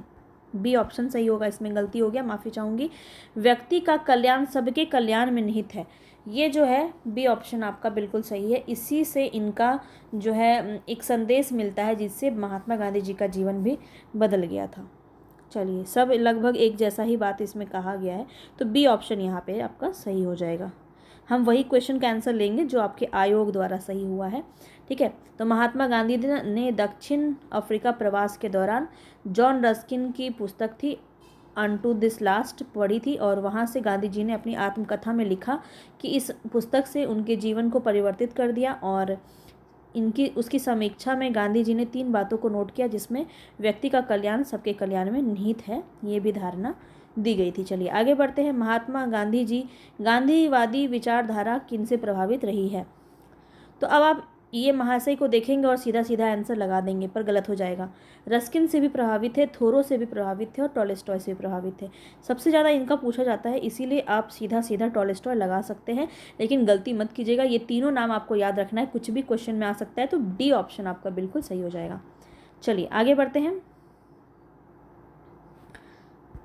बी ऑप्शन सही होगा, इसमें गलती हो गया, माफ़ी चाहूँगी। व्यक्ति का कल्याण सबके कल्याण में निहित है, ये जो है बी ऑप्शन आपका बिल्कुल सही है। इसी से इनका जो है एक संदेश मिलता है, जिससे महात्मा गांधी जी का जीवन भी बदल गया था। चलिए, सब लगभग एक जैसा ही बात इसमें कहा गया है, तो बी ऑप्शन यहाँ पे आपका सही हो जाएगा। हम वही क्वेश्चन का आंसर लेंगे जो आपके आयोग द्वारा सही हुआ है, ठीक है। तो महात्मा गांधी ने दक्षिण अफ्रीका प्रवास के दौरान जॉन रस्किन की पुस्तक थी अनटू दिस लास्ट पढ़ी थी, और वहाँ से गांधी जी ने अपनी आत्मकथा में लिखा कि इस पुस्तक से उनके जीवन को परिवर्तित कर दिया। और उसकी समीक्षा में गांधी जी ने 3 बातों को नोट किया, जिसमें व्यक्ति का कल्याण सबके कल्याण में निहित है, ये भी धारणा दी गई थी। चलिए आगे बढ़ते हैं। महात्मा गांधी जी गांधीवादी विचारधारा किनसे प्रभावित रही है? तो अब आप ये महाशय को देखेंगे और सीधा सीधा आंसर लगा देंगे, पर गलत हो जाएगा। रस्किन से भी प्रभावित थे, थोरो से भी प्रभावित थे और टॉलस्टॉय से भी प्रभावित थे। सबसे ज़्यादा इनका पूछा जाता है, इसीलिए आप सीधा सीधा टॉलस्टॉय लगा सकते हैं, लेकिन गलती मत कीजिएगा। ये तीनों नाम आपको याद रखना है, कुछ भी क्वेश्चन में आ सकता है, तो डी ऑप्शन आपका बिल्कुल सही हो जाएगा। चलिए आगे बढ़ते हैं।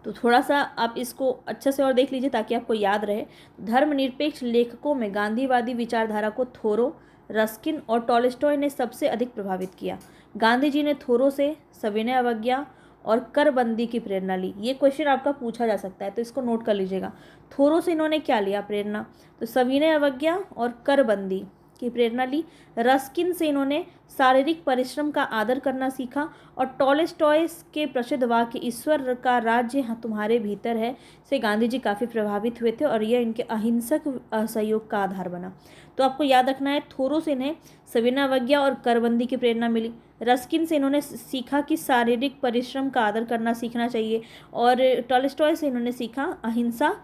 तो थोड़ा सा आप इसको अच्छे से और देख लीजिए ताकि आपको याद रहे। धर्मनिरपेक्ष लेखकों में गांधीवादी विचारधारा को थोरो, रस्किन और टॉलस्टॉय ने सबसे अधिक प्रभावित किया। गांधी जी ने थोरो से सविनय अवज्ञा और करबंदी की प्रेरणा ली। ये क्वेश्चन आपका पूछा जा सकता है, तो इसको नोट कर लीजिएगा। थोरो से इन्होंने क्या लिया प्रेरणा? तो सविनय अवज्ञा और करबंदी की प्रेरणा ली। रस्किन से इन्होंने शारीरिक परिश्रम का आदर करना सीखा, और टॉलस्टॉय के प्रसिद्ध वाक्य ईश्वर का राज्य तुम्हारे भीतर है से गांधी जी काफ़ी प्रभावित हुए थे, और यह इनके अहिंसक असहयोग का आधार बना। तो आपको याद रखना है, थोरो से इन्हें सविनय अवज्ञा और करबंदी की प्रेरणा मिली। रस्किन से इन्होंने सीखा कि शारीरिक परिश्रम का आदर करना सीखना चाहिए, और टॉलस्टॉय से इन्होंने सीखा अहिंसा,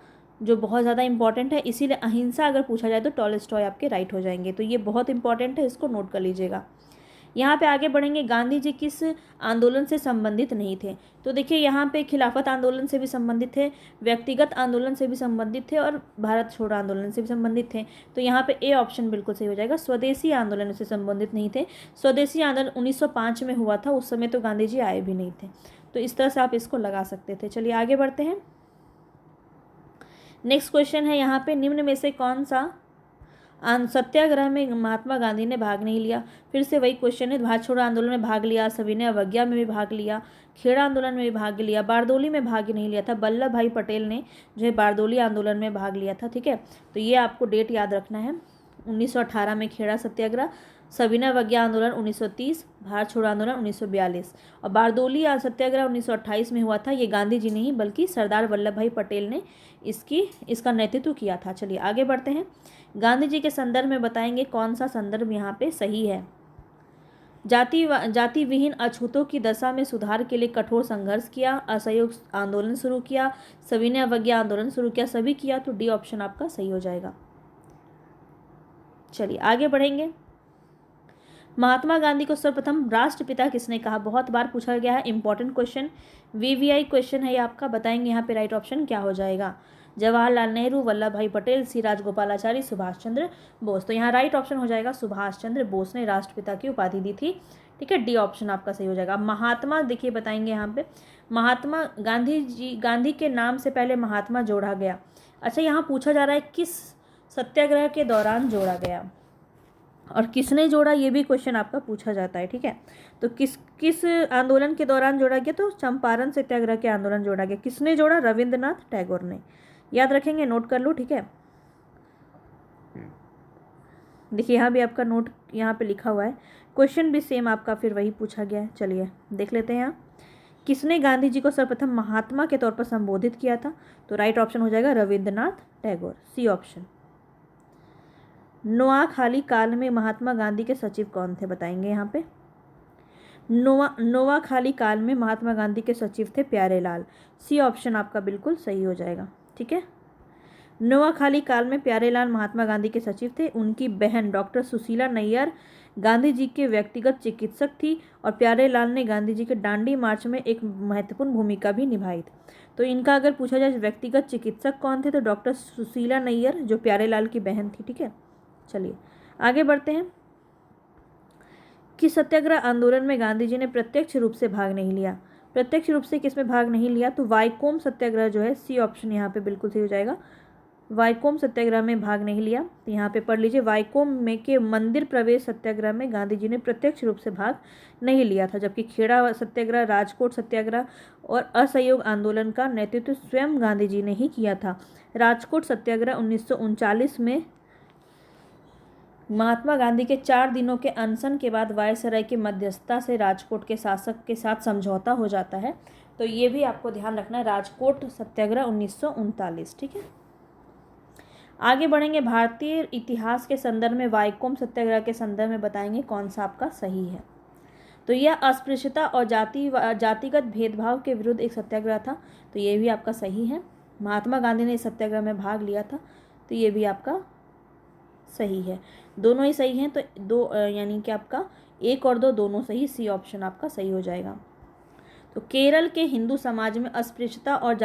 जो बहुत ज़्यादा इंपॉर्टेंट है। इसीलिए अहिंसा अगर पूछा जाए तो टॉलस्टॉय आपके राइट हो जाएंगे। तो ये बहुत इंपॉर्टेंट है, इसको नोट कर लीजिएगा। यहाँ पे आगे बढ़ेंगे। गांधी जी किस आंदोलन से संबंधित नहीं थे? तो देखिए, यहाँ पे खिलाफत आंदोलन से भी संबंधित थे, व्यक्तिगत आंदोलन से भी संबंधित थे, और भारत छोड़ो आंदोलन से भी संबंधित थे। तो यहाँ पे ए ऑप्शन बिल्कुल सही हो जाएगा। स्वदेशी आंदोलन से संबंधित नहीं थे। स्वदेशी आंदोलन 1905 में हुआ था, उस समय तो गांधी जी आए भी नहीं थे। तो इस तरह से आप इसको लगा सकते थे। चलिए आगे बढ़ते हैं। नेक्स्ट क्वेश्चन है यहाँ पे, निम्न में से कौन सा सत्याग्रह में महात्मा गांधी ने भाग नहीं लिया? फिर से वही क्वेश्चन है। भारत छोड़ो आंदोलन में भाग लिया, सविनय अवज्ञा में भी भाग लिया, खेड़ा आंदोलन में भी भाग लिया, बारदोली में भाग नहीं लिया था। वल्लभ भाई पटेल ने जो है बारदोली आंदोलन में भाग लिया था, ठीक है। तो ये आपको डेट याद रखना है। 1918 में खेड़ा सत्याग्रह, सविनय अवज्ञा आंदोलन 1930, भारत छोड़ो आंदोलन 1942, और बारदोली सत्याग्रह 1928 में हुआ था। ये गांधी जी नहीं बल्कि सरदार वल्लभ भाई पटेल ने इसका नेतृत्व किया था। चलिए आगे बढ़ते हैं। गांधी जी के संदर्भ में बताएंगे कौन सा संदर्भ यहाँ पे सही है। जाति विहीन अछूतों की दशा में सुधार के लिए कठोर संघर्ष किया, असहयोग आंदोलन शुरू किया, सविनय अवज्ञा आंदोलन शुरू किया, सभी किया। तो डी ऑप्शन आपका सही हो जाएगा। चलिए आगे बढ़ेंगे। महात्मा गांधी को सर्वप्रथम राष्ट्रपिता किसने कहा? बहुत बार पूछा गया है, इंपॉर्टेंट क्वेश्चन, वीवीआई क्वेश्चन है ये आपका। बताएंगे यहाँ पे राइट ऑप्शन क्या हो जाएगा। जवाहरलाल नेहरू, वल्लभ भाई पटेल, सी राजगोपालाचारी, सुभाष चंद्र बोस। तो यहाँ राइट ऑप्शन हो जाएगा सुभाष चंद्र बोस ने राष्ट्रपिता की उपाधि दी थी, ठीक है। डी ऑप्शन आपका सही हो जाएगा। महात्मा देखिए बताएंगे यहाँ पे, महात्मा गांधी के नाम से पहले महात्मा जोड़ा गया। अच्छा, यहाँ पूछा जा रहा है किस सत्याग्रह के दौरान जोड़ा गया और किसने जोड़ा, ये भी क्वेश्चन आपका पूछा जाता है, ठीक है। तो किस आंदोलन के दौरान जोड़ा गया? तो चंपारण सत्याग्रह के आंदोलन जोड़ा गया। किसने जोड़ा? रविंद्रनाथ टैगोर ने। याद रखेंगे, नोट कर लो, ठीक है। देखिए यहाँ भी आपका नोट यहाँ पे लिखा हुआ है। क्वेश्चन भी सेम आपका फिर वही पूछा गया है। चलिए देख लेते हैं यहाँ, किसने गांधी जी को सर्वप्रथम महात्मा के तौर पर संबोधित किया था? तो राइट ऑप्शन हो जाएगा रविंद्रनाथ टैगोर, सी ऑप्शन। नोआखाली काल में महात्मा गांधी के सचिव कौन थे? बताएंगे यहाँ पे। नोआखाली काल में महात्मा गांधी के सचिव थे प्यारेलाल, सी ऑप्शन आपका बिल्कुल सही हो जाएगा, ठीक है। नोआखाली काल में प्यारेलाल महात्मा गांधी के सचिव थे। उनकी बहन डॉक्टर सुशीला नैयर गांधी जी के व्यक्तिगत चिकित्सक थी, और प्यारेलाल ने गांधी जी के दांडी मार्च में एक महत्वपूर्ण भूमिका भी निभाई थी। तो इनका अगर पूछा जाए व्यक्तिगत चिकित्सक कौन थे, तो डॉक्टर सुशीला नैयर, जो प्यारेलाल की बहन थी। ठीक है, चलिए आगे बढ़ते हैं। किस सत्याग्रह आंदोलन में गांधी जी ने प्रत्यक्ष रूप से भाग नहीं लिया? प्रत्यक्ष रूप से किसमें भाग नहीं लिया? तो वाईकोम सत्याग्रह जो है, सी ऑप्शन यहाँ पे बिल्कुल सही हो जाएगा। वाईकोम सत्याग्रह में भाग नहीं लिया। तो यहाँ पे पढ़ लीजिए, वाईकोम में के मंदिर प्रवेश सत्याग्रह में गांधी जी ने प्रत्यक्ष रूप से भाग नहीं लिया था, जबकि खेड़ा सत्याग्रह, राजकोट सत्याग्रह और असहयोग आंदोलन का नेतृत्व स्वयं गांधी जी ने ही किया था। राजकोट सत्याग्रह 1939 में महात्मा गांधी के 4 दिनों के अनशन के बाद वायसराय की मध्यस्थता से राजकोट के शासक के साथ समझौता हो जाता है। तो ये भी आपको ध्यान रखना है, राजकोट सत्याग्रह 1939। ठीक है, आगे बढ़ेंगे। भारतीय इतिहास के संदर्भ में वाईकोम सत्याग्रह के संदर्भ में बताएंगे कौन सा आपका सही है। तो यह अस्पृश्यता और जातिगत भेदभाव के विरुद्ध एक सत्याग्रह था। तो ये भी आपका सही है। महात्मा गांधी ने इस सत्याग्रह में भाग लिया था। तो ये भी आपका सही है। दोनों ही सही हैं, तो दो यानी कि आपका 1 और 2 दोनों सही, सी ऑप्शन आपका सही हो जाएगा। तो केरल के हिंदू समाज में अस्पृश्यता और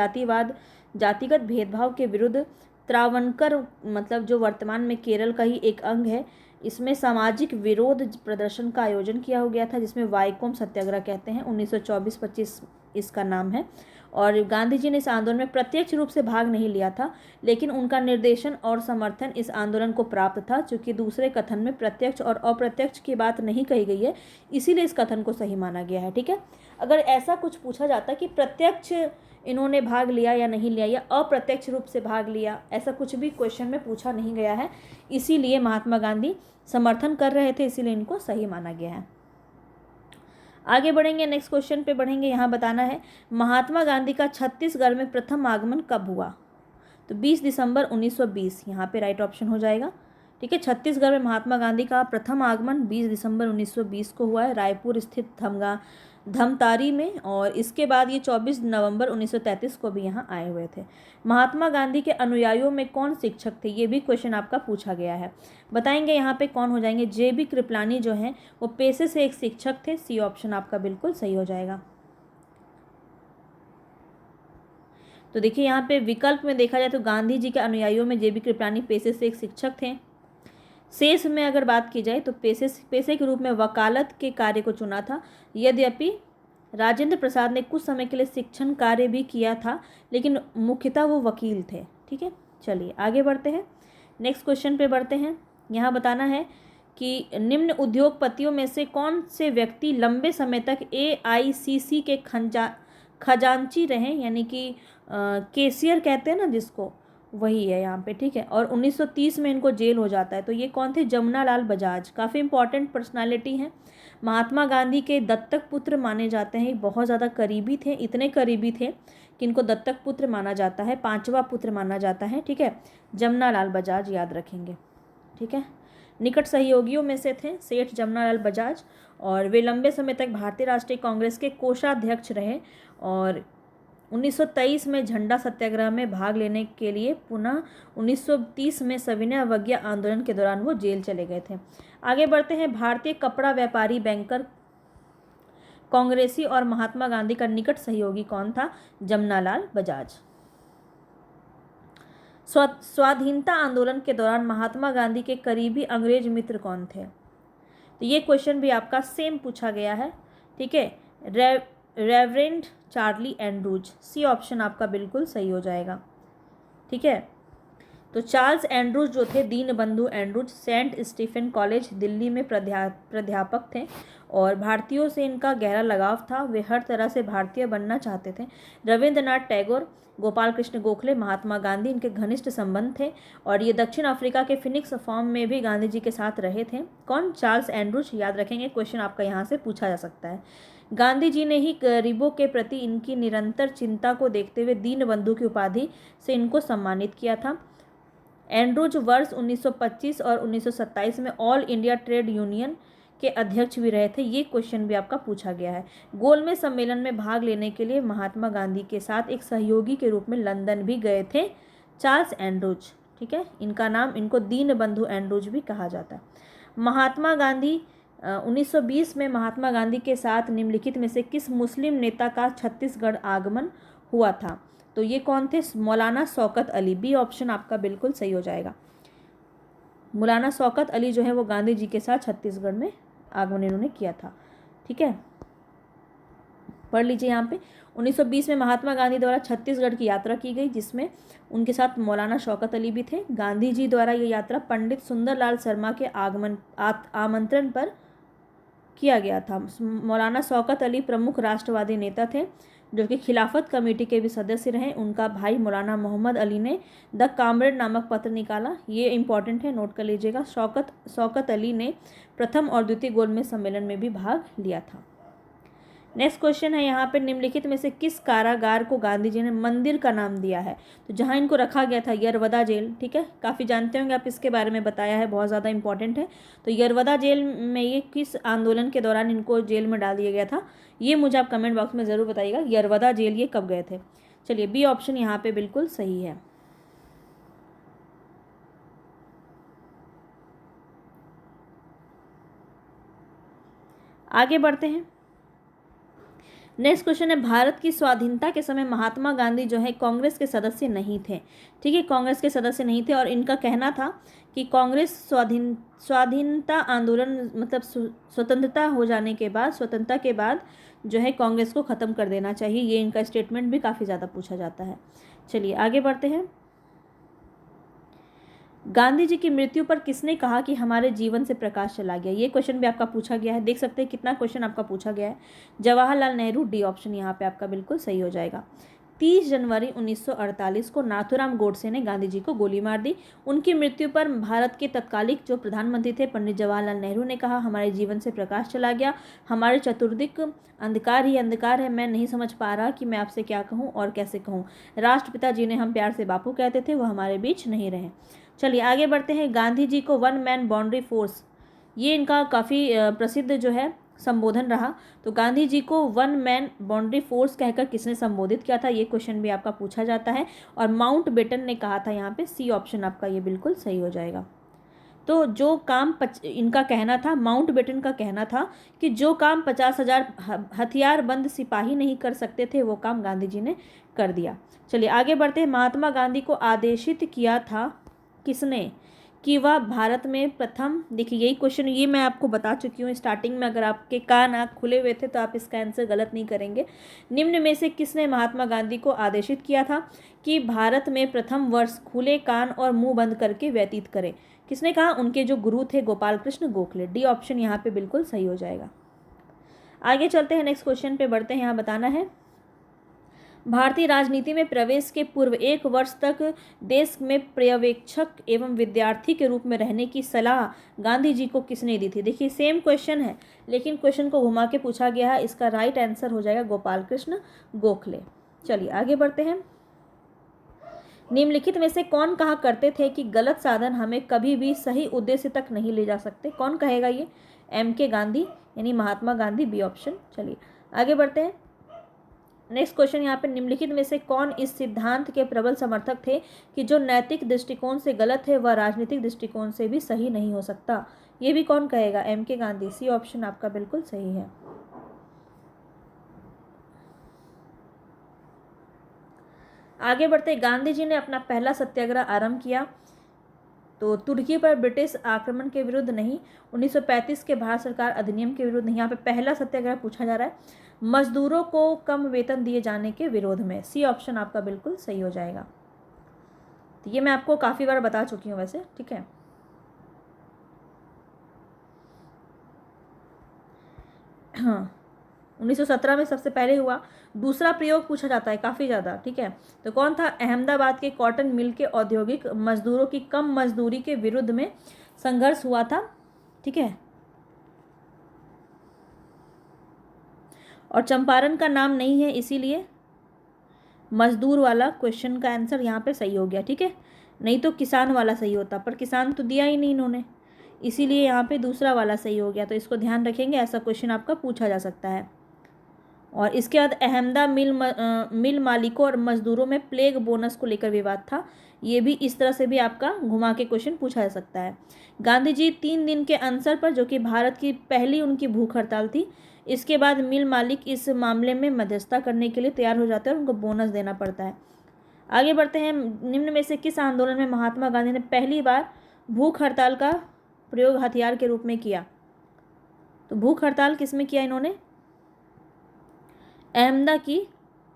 जातिगत भेदभाव के विरुद्ध त्रावणकर, मतलब जो वर्तमान में केरल का ही एक अंग है, इसमें सामाजिक विरोध प्रदर्शन का आयोजन किया हो गया था, जिसमें वाईकोम सत्याग्रह कहते हैं। 1924-25 इसका नाम है। और गांधी जी ने इस आंदोलन में प्रत्यक्ष रूप से भाग नहीं लिया था, लेकिन उनका निर्देशन और समर्थन इस आंदोलन को प्राप्त था। चूँकि दूसरे कथन में प्रत्यक्ष और अप्रत्यक्ष की बात नहीं कही गई है, इसीलिए इस कथन को सही माना गया है। ठीक है, अगर ऐसा कुछ पूछा जाता कि प्रत्यक्ष इन्होंने भाग लिया या नहीं लिया, या अप्रत्यक्ष रूप से भाग लिया, ऐसा कुछ भी क्वेश्चन में पूछा नहीं गया है, इसीलिए महात्मा गांधी समर्थन कर रहे थे, इसीलिए इनको सही माना गया है। आगे बढ़ेंगे, नेक्स्ट क्वेश्चन पे बढ़ेंगे। यहाँ बताना है महात्मा गांधी का छत्तीसगढ़ में प्रथम आगमन कब हुआ? तो 20 दिसंबर 1920, यहाँ पे राइट ऑप्शन हो जाएगा। ठीक है, छत्तीसगढ़ में महात्मा गांधी का प्रथम आगमन 20 दिसंबर 1920 को हुआ है, रायपुर स्थित धमतारी में। और इसके बाद ये 24 नवंबर 1933 को भी यहाँ आए हुए थे। महात्मा गांधी के अनुयायियों में कौन शिक्षक थे? ये भी क्वेश्चन आपका पूछा गया है। बताएंगे यहाँ पे कौन हो जाएंगे। JB कृपलानी जो हैं वो पेशे से एक शिक्षक थे, सी ऑप्शन आपका बिल्कुल सही हो जाएगा। तो देखिए यहाँ पे विकल्प में देखा जाए तो गांधी जी के अनुयायियों में JB कृपलानी पेशे से एक शिक्षक थे। शेष में अगर बात की जाए तो पेशे के रूप में वकालत के कार्य को चुना था। यद्यपि राजेंद्र प्रसाद ने कुछ समय के लिए शिक्षण कार्य भी किया था, लेकिन मुख्यतः वो वकील थे। ठीक है, चलिए आगे बढ़ते हैं, नेक्स्ट क्वेश्चन पे बढ़ते हैं। यहाँ बताना है कि निम्न उद्योगपतियों में से कौन से व्यक्ति लंबे समय तक AICC के खजांची रहे, यानी कि कैशियर कहते हैं ना जिसको, वही है यहाँ पे। ठीक है, और 1930 में इनको जेल हो जाता है। तो ये कौन थे? जमुनालाल बजाज, काफ़ी इंपॉर्टेंट पर्सनालिटी हैं। महात्मा गांधी के दत्तक पुत्र माने जाते हैं, बहुत ज़्यादा करीबी थे, इतने करीबी थे कि इनको दत्तक पुत्र माना जाता है, 5वां पुत्र माना जाता है। ठीक है, जमुनालाल बजाज याद रखेंगे। ठीक है, निकट सहयोगियों में से थे सेठ जमुनालाल बजाज, और वे लंबे समय तक भारतीय राष्ट्रीय कांग्रेस के कोषाध्यक्ष रहे। और 1923 में झंडा सत्याग्रह में भाग लेने के लिए पुनः 1930 में सविनय अवज्ञा आंदोलन के दौरान वो जेल चले गए थे। आगे बढ़ते हैं। भारतीय कपड़ा व्यापारी, बैंकर, कांग्रेसी और महात्मा गांधी का निकट सहयोगी कौन था? जमुनालाल बजाज। स्वाधीनता आंदोलन के दौरान महात्मा गांधी के करीबी अंग्रेज मित्र कौन थे? तो ये क्वेश्चन भी आपका सेम पूछा गया है। ठीक है, reverend Charlie Andrews, C option आपका बिल्कुल सही हो जाएगा। ठीक है, तो चार्ल्स एंड्रूज जो थे, Deenabandhu Andrews, Saint Stephen College Delhi में प्राध्यापक थे, और भारतीयों से इनका गहरा लगाव था। वे हर तरह से भारतीय बनना चाहते थे। रविंद्रनाथ टैगोर, गोपाल कृष्ण गोखले, महात्मा गांधी इनके घनिष्ठ संबंध थे, और ये दक्षिण अफ्रीका के फिनिक्स फार्म में भी गांधी जी के साथ रहे थे। कौन? चार्ल्स एंड्रूज, याद रखेंगे, क्वेश्चन आपका यहाँ से पूछा जा सकता है। गांधी जी ने ही गरीबों के प्रति इनकी निरंतर चिंता को देखते हुए दीनबंधु की उपाधि से इनको सम्मानित किया था। एंड्रूज वर्ष 1925 और 1927 में ऑल इंडिया ट्रेड यूनियन के अध्यक्ष भी रहे थे। ये क्वेश्चन भी आपका पूछा गया है। गोलमेज सम्मेलन में भाग लेने के लिए महात्मा गांधी के साथ एक सहयोगी के रूप में लंदन भी गए थे चार्ल्स एंड्रूज। ठीक है, इनका नाम, इनको दीनबंधु एंड्रूज भी कहा जाता है। महात्मा गांधी 1920 में महात्मा गांधी के साथ निम्नलिखित में से किस मुस्लिम नेता का छत्तीसगढ़ आगमन हुआ था? तो ये कौन थे? मौलाना शौकत अली। बी ऑप्शन आपका बिल्कुल सही हो जाएगा। मौलाना शौकत अली जो है वो गांधी जी के साथ छत्तीसगढ़ में आगमन इन्होंने किया था। ठीक है, पढ़ लीजिए यहाँ पे। 1920 में महात्मा गांधी द्वारा छत्तीसगढ़ की यात्रा की गई, जिसमें उनके साथ मौलाना शौकत अली भी थे। गांधी जी द्वारा ये यात्रा पंडित सुंदरलाल शर्मा के आमंत्रण पर किया गया था। मौलाना शौकत अली प्रमुख राष्ट्रवादी नेता थे, जो कि खिलाफत कमेटी के भी सदस्य रहे। उनका भाई मौलाना मोहम्मद अली ने द कामरेड नामक पत्र निकाला। ये इंपॉर्टेंट है, नोट कर लीजिएगा। शौकत अली ने प्रथम और द्वितीय गोलमेज सम्मेलन में भी भाग लिया था। नेक्स्ट क्वेश्चन है यहाँ पे, निम्नलिखित में से किस कारागार को गांधी जी ने मंदिर का नाम दिया है? तो जहाँ इनको रखा गया था, यरवदा जेल। ठीक है, काफ़ी जानते होंगे आप, इसके बारे में बताया है, बहुत ज़्यादा इंपॉर्टेंट है। तो यरवदा जेल में ये किस आंदोलन के दौरान इनको जेल में डाल दिया गया था, ये मुझे आप कमेंट बॉक्स में ज़रूर बताइएगा। यरवदा जेल ये कब गए थे? चलिए, बी ऑप्शन यहाँ पे बिल्कुल सही है। आगे बढ़ते हैं। नेक्स्ट क्वेश्चन है, भारत की स्वाधीनता के समय महात्मा गांधी जो है कांग्रेस के सदस्य नहीं थे। ठीक है, कांग्रेस के सदस्य नहीं थे और इनका कहना था कि कांग्रेस स्वाधीनता आंदोलन मतलब स्वतंत्रता हो जाने के बाद, स्वतंत्रता के बाद जो है कांग्रेस को ख़त्म कर देना चाहिए। ये इनका स्टेटमेंट भी काफ़ी ज़्यादा पूछा जाता है। चलिए आगे बढ़ते हैं। गांधी जी की मृत्यु पर किसने कहा कि हमारे जीवन से प्रकाश चला गया? ये क्वेश्चन भी आपका पूछा गया है, देख सकते हैं कितना क्वेश्चन आपका पूछा गया है। जवाहरलाल नेहरू। डी ऑप्शन यहाँ पे आपका बिल्कुल सही हो जाएगा। 30 जनवरी 1948 को नाथूराम गोडसे ने गांधी जी को गोली मार दी। उनकी मृत्यु पर भारत के तत्कालिक जो प्रधानमंत्री थे पंडित जवाहरलाल नेहरू ने कहा, हमारे जीवन से प्रकाश चला गया, हमारे चतुर्दिक अंधकार ही अंधकार है, मैं नहीं समझ पा रहा कि मैं आपसे क्या कहूँ और कैसे कहूँ। राष्ट्रपिता जी ने हम प्यार से बापू कहते थे, वो हमारे बीच नहीं रहे। चलिए आगे बढ़ते हैं। गांधी जी को वन मैन बाउंड्री फोर्स, ये इनका काफ़ी प्रसिद्ध जो है संबोधन रहा। तो गांधी जी को वन मैन बाउंड्री फोर्स कहकर किसने संबोधित किया था? ये क्वेश्चन भी आपका पूछा जाता है और माउंट बेटन ने कहा था। यहाँ पे सी ऑप्शन आपका ये बिल्कुल सही हो जाएगा। तो जो काम इनका कहना था, माउंट बेटन का कहना था कि जो काम 50,000 हथियारबंद सिपाही नहीं कर सकते थे, वो काम गांधी जी ने कर दिया। चलिए आगे बढ़ते हैं। महात्मा गांधी को आदेशित किया था किसने कि वह भारत में प्रथम, देखिए यही क्वेश्चन ये मैं आपको बता चुकी हूँ स्टार्टिंग में, अगर आपके कान आँख खुले हुए थे तो आप इसका आंसर गलत नहीं करेंगे। निम्न में से किसने महात्मा गांधी को आदेशित किया था कि भारत में प्रथम वर्ष खुले कान और मुंह बंद करके व्यतीत करें? किसने कहा? उनके जो गुरु थे गोपाल कृष्ण गोखले। डी ऑप्शन यहाँ पे बिल्कुल सही हो जाएगा। आगे चलते हैं, नेक्स्ट क्वेश्चन पे बढ़ते हैं। यहाँ बताना है, भारतीय राजनीति में प्रवेश के पूर्व 1 वर्ष तक देश में पर्यवेक्षक एवं विद्यार्थी के रूप में रहने की सलाह गांधी जी को किसने दी थी? देखिए सेम क्वेश्चन है, लेकिन क्वेश्चन को घुमा के पूछा गया है। इसका राइट आंसर हो जाएगा गोपाल कृष्ण गोखले। चलिए आगे बढ़ते हैं। निम्नलिखित में से कौन कहा करते थे कि गलत साधन हमें कभी भी सही उद्देश्य तक नहीं ले जा सकते? कौन कहेगा ये? MK गांधी यानी महात्मा गांधी। B option. चलिए आगे बढ़ते हैं। नेक्स्ट क्वेश्चन यहाँ पे, निम्नलिखित में से कौन इस सिद्धांत के प्रबल समर्थक थे कि जो नैतिक दृष्टिकोण से गलत है वह राजनीतिक दृष्टिकोण से भी सही नहीं हो सकता? ये भी कौन कहेगा? MK गांधी। सी ऑप्शन आपका बिल्कुल सही है। आगे बढ़ते, गांधी जी ने अपना पहला सत्याग्रह आरंभ किया तो तुर्की पर ब्रिटिश आक्रमण के विरुद्ध नहीं, 1935 के भारत सरकार अधिनियम के विरुद्ध नहीं। यहाँ पे पहला सत्याग्रह पूछा जा रहा है मजदूरों को कम वेतन दिए जाने के विरोध में। सी ऑप्शन आपका बिल्कुल सही हो जाएगा। तो ये मैं आपको काफ़ी बार बता चुकी हूँ वैसे, ठीक है। हाँ, 1917 में सबसे पहले हुआ। दूसरा प्रयोग पूछा जाता है काफ़ी ज़्यादा, ठीक है। तो कौन था? अहमदाबाद के कॉटन मिल के औद्योगिक मजदूरों की कम मजदूरी के विरुद्ध में संघर्ष हुआ था, ठीक है। और चंपारण का नाम नहीं है, इसीलिए मजदूर वाला क्वेश्चन का आंसर यहाँ पे सही हो गया, ठीक है। नहीं तो किसान वाला सही होता, पर किसान तो दिया ही नहीं इन्होंने, इसीलिए यहाँ पे दूसरा वाला सही हो गया। तो इसको ध्यान रखेंगे, ऐसा क्वेश्चन आपका पूछा जा सकता है। और इसके बाद अहमदा मिल मालिकों और मजदूरों में प्लेग बोनस को लेकर विवाद था। ये भी इस तरह से भी आपका घुमा के क्वेश्चन पूछा जा सकता है। गांधी जी 3 दिन के अवसर पर, जो कि भारत की पहली उनकी भूख हड़ताल थी, इसके बाद मिल मालिक इस मामले में मध्यस्थता करने के लिए तैयार हो जाते हैं और उनको बोनस देना पड़ता है। आगे बढ़ते हैं। निम्न में से किस आंदोलन में महात्मा गांधी ने पहली बार भूख हड़ताल का प्रयोग हथियार के रूप में किया? तो भूख हड़ताल किस में किया इन्होंने?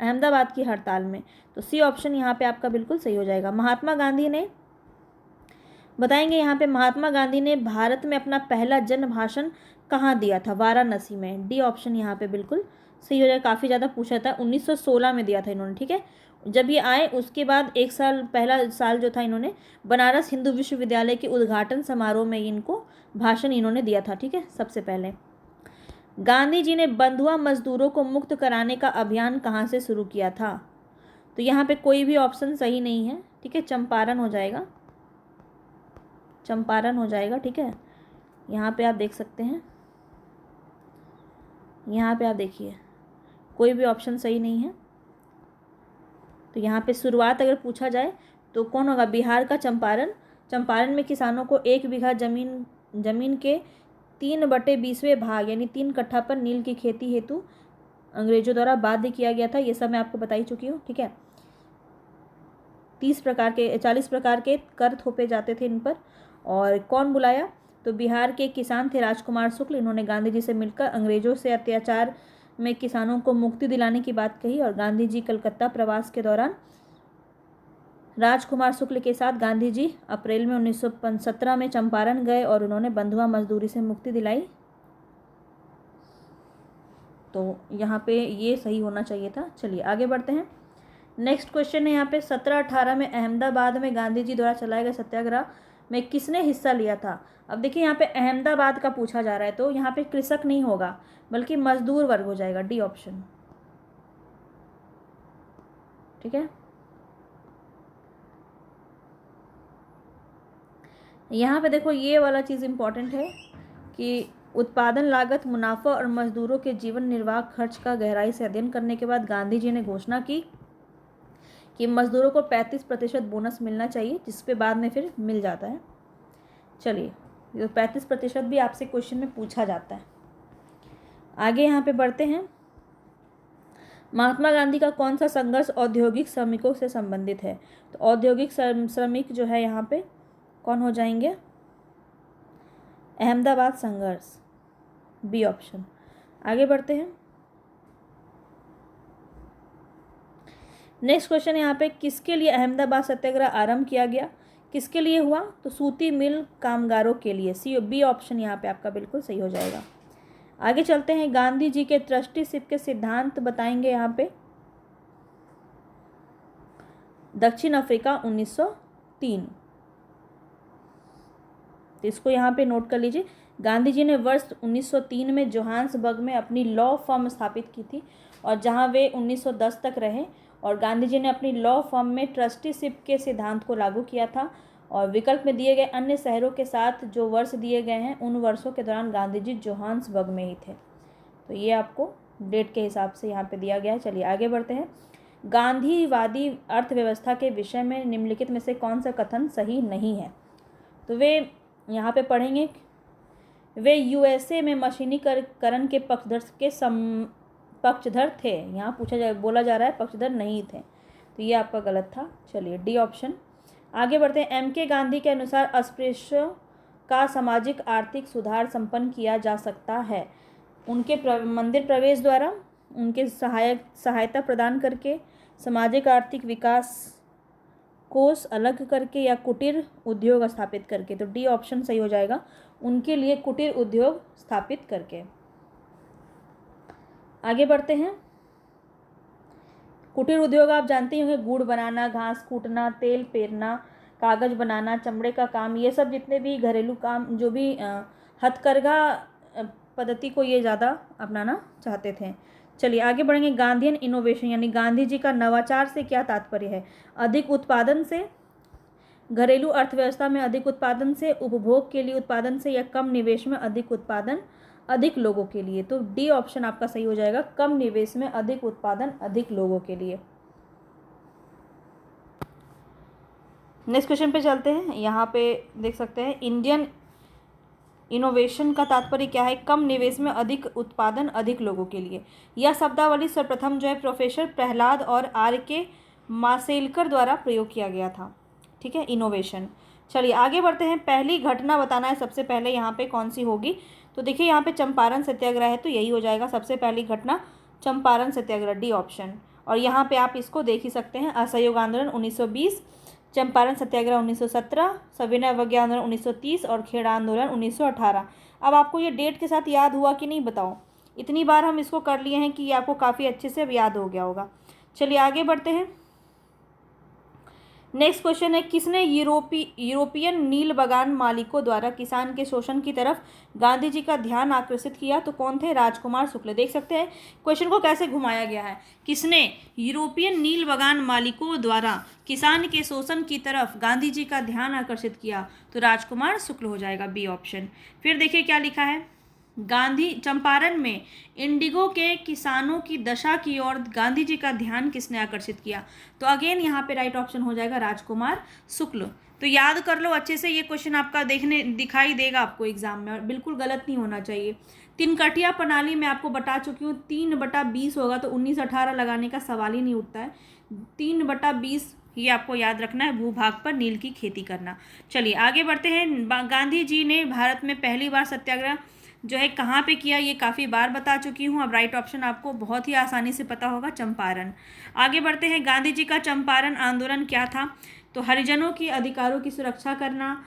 अहमदाबाद की हड़ताल में। तो सी ऑप्शन यहाँ पे आपका बिल्कुल सही हो जाएगा। महात्मा गांधी ने, बताएंगे यहाँ पे, महात्मा गांधी ने भारत में अपना पहला जन भाषण कहाँ दिया था? वाराणसी में। डी ऑप्शन यहाँ पे बिल्कुल सही हो जाएगा। काफ़ी ज़्यादा पूछा था, 1916 में दिया था इन्होंने, ठीक है। जब ये आए उसके बाद एक साल, पहला साल जो था, इन्होंने बनारस हिंदू विश्वविद्यालय के उद्घाटन समारोह में इनको भाषण इन्होंने दिया था, ठीक है, सबसे पहले। गांधी जी ने बंधुआ मजदूरों को मुक्त कराने का अभियान कहाँ से शुरू किया था? तो यहाँ पे कोई भी ऑप्शन सही नहीं है, ठीक है, चंपारण हो जाएगा, चंपारण हो जाएगा, ठीक है। यहाँ पे आप देख सकते हैं, यहाँ पे आप देखिए कोई भी ऑप्शन सही नहीं है। तो यहाँ पे शुरुआत अगर पूछा जाए तो कौन होगा? बिहार का चंपारण। चंपारण में किसानों को 1 बीघा जमीन के 3/20 भाग यानी 3 कट्ठा पर नील की खेती हेतु अंग्रेजों द्वारा बाध्य किया गया था। ये सब मैं आपको बता ही चुकी हूँ, ठीक है। 40 प्रकार के कर थोपे जाते थे इन पर। और कौन बुलाया? तो बिहार के किसान थे राजकुमार शुक्ल। इन्होंने गांधी जी से मिलकर अंग्रेजों से अत्याचार में किसानों को मुक्ति दिलाने की बात कही। और गांधी जी कलकत्ता प्रवास के दौरान राजकुमार शुक्ल के साथ गांधी जी अप्रैल में 1917 में चंपारण गए और उन्होंने बंधुआ मजदूरी से मुक्ति दिलाई। तो यहाँ पे ये सही होना चाहिए था। चलिए आगे बढ़ते हैं। नेक्स्ट क्वेश्चन है यहाँ पे, 1718 में अहमदाबाद में गांधी जी द्वारा चलाए गए सत्याग्रह में किसने हिस्सा लिया था? अब देखिए यहाँ पे अहमदाबाद का पूछा जा रहा है, तो यहाँ पे कृषक नहीं होगा बल्कि मजदूर वर्ग हो जाएगा, डी ऑप्शन, ठीक है। यहाँ पे देखो ये वाला चीज़ इंपॉर्टेंट है कि उत्पादन लागत, मुनाफा और मजदूरों के जीवन निर्वाह खर्च का गहराई से अध्ययन करने के बाद गांधी जी ने घोषणा की कि मजदूरों को 35% बोनस मिलना चाहिए, जिस पे बाद में फिर मिल जाता है। चलिए, ये 35% भी आपसे क्वेश्चन में पूछा जाता है। आगे यहाँ पे बढ़ते हैं। महात्मा गांधी का कौन सा संघर्ष औद्योगिक श्रमिकों से संबंधित है? तो औद्योगिक श्रमिक जो है यहाँ पे कौन हो जाएंगे? अहमदाबाद संघर्ष, बी ऑप्शन। आगे बढ़ते हैं। नेक्स्ट क्वेश्चन यहाँ पे, किसके लिए अहमदाबाद सत्याग्रह आरंभ किया गया? किसके लिए हुआ? तो सूती मिल कामगारों के लिए, सी बी ऑप्शन यहाँ पे आपका बिल्कुल सही हो जाएगा। आगे चलते हैं। गांधी जी के ट्रस्टीशिप के सिद्धांत बताएंगे यहाँ पे। दक्षिण अफ्रीका 1903, तो इसको यहाँ पे नोट कर लीजिए। गांधी जी ने वर्ष 1903 में जोहान्सबर्ग में अपनी लॉ फर्म स्थापित की थी और जहाँ वे 1910 तक रहे। और गांधी जी ने अपनी लॉ फर्म में ट्रस्टीशिप के सिद्धांत को लागू किया था। और विकल्प में दिए गए अन्य शहरों के साथ जो वर्ष दिए गए हैं, उन वर्षों के दौरान गांधी जी जोहान्सबर्ग में ही थे। तो ये आपको डेट के हिसाब से यहाँ पे दिया गया है। चलिए आगे बढ़ते हैं। गांधीवादी अर्थव्यवस्था के विषय में निम्नलिखित में से कौन सा कथन सही नहीं है? तो वे यहाँ पे पढ़ेंगे, वे यूएसए में मशीनीकरण के पक्षधर थे। यहाँ बोला जा रहा है पक्षधर नहीं थे, तो ये आपका गलत था। चलिए डी ऑप्शन। आगे बढ़ते हैं। एम के गांधी के अनुसार अस्पृश्यों का सामाजिक आर्थिक सुधार संपन्न किया जा सकता है उनके मंदिर प्रवेश द्वारा, उनके सहायता प्रदान करके, सामाजिक आर्थिक विकास कोष अलग करके, या कुटीर उद्योग स्थापित करके। तो डी ऑप्शन सही हो जाएगा, उनके लिए कुटीर उद्योग स्थापित करके। आगे बढ़ते हैं। कुटीर उद्योग आप जानते ही होंगे, गुड़ बनाना, घास कूटना, तेल पेरना, कागज़ बनाना, चमड़े का काम, ये सब जितने भी घरेलू काम, जो भी हथकरघा पद्धति को ये ज़्यादा अपनाना चाहते थे। चलिए आगे बढ़ेंगे। गांधीयन इनोवेशन यानी गांधी जी का नवाचार से क्या तात्पर्य है? अधिक उत्पादन से, घरेलू अर्थव्यवस्था में अधिक उत्पादन से, उपभोग के लिए उत्पादन से, या कम निवेश में अधिक उत्पादन अधिक लोगों के लिए। तो डी ऑप्शन आपका सही हो जाएगा, कम निवेश में अधिक उत्पादन अधिक लोगों के लिए। नेक्स्ट क्वेश्चन पे चलते हैं। यहाँ पे देख सकते हैं, इंडियन इनोवेशन का तात्पर्य क्या है? कम निवेश में अधिक उत्पादन अधिक लोगों के लिए। यह शब्दावली सर्वप्रथम जो है प्रोफेसर प्रहलाद और आर के माशेलकर द्वारा प्रयोग किया गया था। ठीक है, इनोवेशन। चलिए आगे बढ़ते हैं। पहली घटना बताना है सबसे पहले, यहाँ पे कौन सी होगी? तो देखिए यहाँ पे चंपारण सत्याग्रह है, तो यही हो जाएगा सबसे पहली घटना, चंपारण सत्याग्रह, डी ऑप्शन। और यहाँ पे आप इसको देख ही सकते हैं, असहयोग आंदोलन 1920, चंपारण सत्याग्रह 1917, सविनय अवज्ञा आंदोलन 1930 और खेड़ा आंदोलन 1918। अब आपको ये डेट के साथ याद हुआ कि नहीं बताओ? इतनी बार हम इसको कर लिए हैं कि ये आपको काफ़ी अच्छे से अब याद हो गया होगा। चलिए आगे बढ़ते हैं। नेक्स्ट क्वेश्चन है, किसने यूरोपियन नील बागान मालिकों द्वारा किसान के शोषण की तरफ गांधी जी का ध्यान आकर्षित किया? तो कौन थे? राजकुमार शुक्ल। देख सकते हैं क्वेश्चन को कैसे घुमाया गया है। किसने यूरोपियन नील बागान मालिकों द्वारा किसान के शोषण की तरफ गांधी जी का ध्यान आकर्षित किया? तो राजकुमार शुक्ल हो जाएगा, बी ऑप्शन। फिर देखिए क्या लिखा है, गांधी चंपारण में इंडिगो के किसानों की दशा की ओर गांधी जी का ध्यान किसने आकर्षित किया? तो अगेन यहाँ पे राइट ऑप्शन हो जाएगा राजकुमार शुक्ल। तो याद कर लो अच्छे से, ये क्वेश्चन आपका दिखाई देगा आपको एग्जाम में, और बिल्कुल गलत नहीं होना चाहिए। तिनकटिया प्रणाली में आपको बता चुकी हूँ, 3/20 होगा, तो 1918 लगाने का सवाल ही नहीं उठता है। 3/20 ये आपको याद रखना है, भूभाग पर नील की खेती करना। चलिए आगे बढ़ते हैं। गांधी जी ने भारत में पहली बार सत्याग्रह जो है कहाँ पे किया, ये काफ़ी बार बता चुकी हूँ। अब राइट ऑप्शन आपको बहुत ही आसानी से पता होगा, चंपारण। आगे बढ़ते हैं। गांधी जी का चंपारण आंदोलन क्या था? तो हरिजनों की अधिकारों की सुरक्षा करना,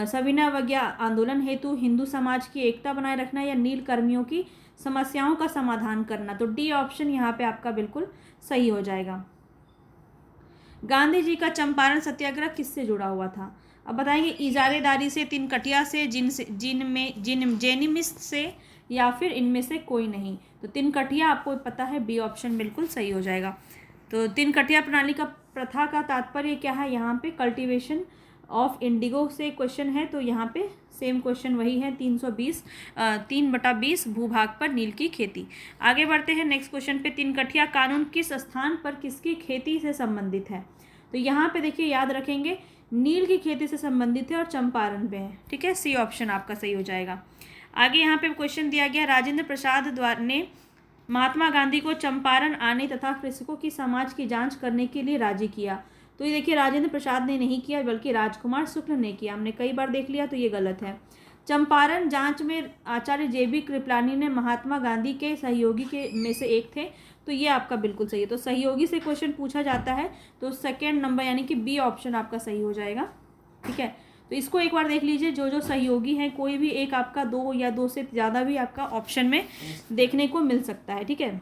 सविनय अवज्ञा आंदोलन हेतु हिंदू समाज की एकता बनाए रखना, या नील कर्मियों की समस्याओं का समाधान करना। तो डी ऑप्शन यहाँ पे आपका बिल्कुल सही हो जाएगा। गांधी जी का चंपारण सत्याग्रह किससे जुड़ा हुआ था? अब बताएंगे, इजारेदारी से, तिनकटिया से, जेनिमिस्ट से, या फिर इनमें से कोई नहीं। तो तिनकटिया आपको पता है, बी ऑप्शन बिल्कुल सही हो जाएगा। तो तिनकटिया प्रणाली का प्रथा का तात्पर्य क्या है? यहाँ पे कल्टीवेशन ऑफ इंडिगो से क्वेश्चन है, तो यहाँ पे सेम क्वेश्चन वही है, 3/20 भूभाग पर नील की खेती। आगे बढ़ते हैं नेक्स्ट क्वेश्चन पे। तिनकटिया कानून किस स्थान पर किसकी खेती से संबंधित है? तो यहाँ पे देखिए याद रखेंगे, नील की खेती से संबंधित है और चंपारण पे है। ठीक है, सी ऑप्शन आपका सही हो जाएगा। आगे यहाँ पे क्वेश्चन दिया गया, राजेंद्र प्रसाद ने महात्मा गांधी को चंपारण आने तथा कृषकों की समाज की जांच करने के लिए राजी किया। तो ये देखिए राजेंद्र प्रसाद ने नहीं किया, बल्कि राजकुमार शुक्ल ने किया। हमने कई बार देख लिया, तो ये गलत है। चंपारण जांच में आचार्य JB कृपलानी ने महात्मा गांधी के सहयोगी के में से एक थे, तो ये आपका बिल्कुल सही है। तो सहयोगी से क्वेश्चन पूछा जाता है, तो सेकंड नंबर यानी कि बी ऑप्शन आपका सही हो जाएगा। ठीक है, तो इसको एक बार देख लीजिए, जो जो सहयोगी हैं, कोई भी एक आपका 2 या 2 से ज़्यादा भी आपका ऑप्शन में देखने को मिल सकता है। ठीक है,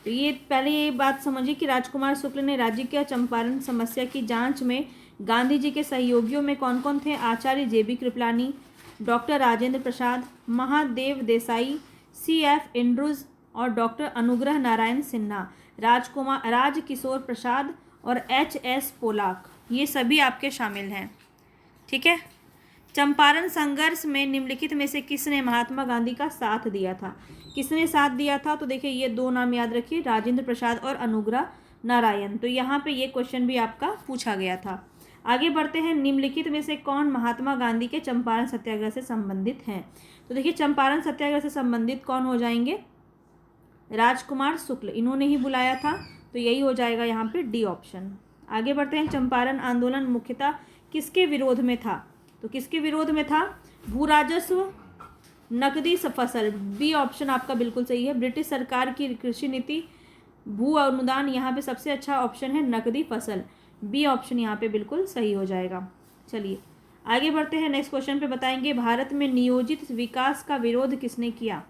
तो ये पहले ये बात समझिए कि राजकुमार शुक्ल ने राज्य के चंपारण समस्या की जांच में गांधी जी के सहयोगियों में कौन कौन थे? आचार्य JB Kripalani, doctor Rajendra Prasad, Mahadev Desai, CF Andrews और डॉक्टर अनुग्रह नारायण सिन्हा, राजकिशोर प्रसाद और HS पोलाक, ये सभी आपके शामिल हैं। ठीक है, चंपारण संघर्ष में निम्नलिखित में से किसने महात्मा गांधी का साथ दिया था? किसने साथ दिया था? तो देखिए ये 2 नाम याद रखिए, राजेंद्र प्रसाद और अनुग्रह नारायण। तो यहाँ पे ये क्वेश्चन भी आपका पूछा गया था। आगे बढ़ते हैं। निम्नलिखित में से कौन महात्मा गांधी के चंपारण सत्याग्रह से संबंधित हैं? तो देखिए चंपारण सत्याग्रह से संबंधित कौन हो जाएंगे? राजकुमार शुक्ल, इन्होंने ही बुलाया था, तो यही हो जाएगा यहाँ पे डी ऑप्शन। आगे बढ़ते हैं। चंपारण आंदोलन मुख्यतः किसके विरोध में था? तो किसके विरोध में था? भू राजस्व, नकदी फसल, बी ऑप्शन आपका बिल्कुल सही है। ब्रिटिश सरकार की कृषि नीति, भू अनुदान, यहाँ पे सबसे अच्छा ऑप्शन है नकदी फसल, बी ऑप्शन यहाँ पे बिल्कुल सही हो जाएगा। चलिए आगे बढ़ते हैं। नेक्स्ट क्वेश्चन पे बताएंगे, भारत में नियोजित विकास का विरोध किसने किया?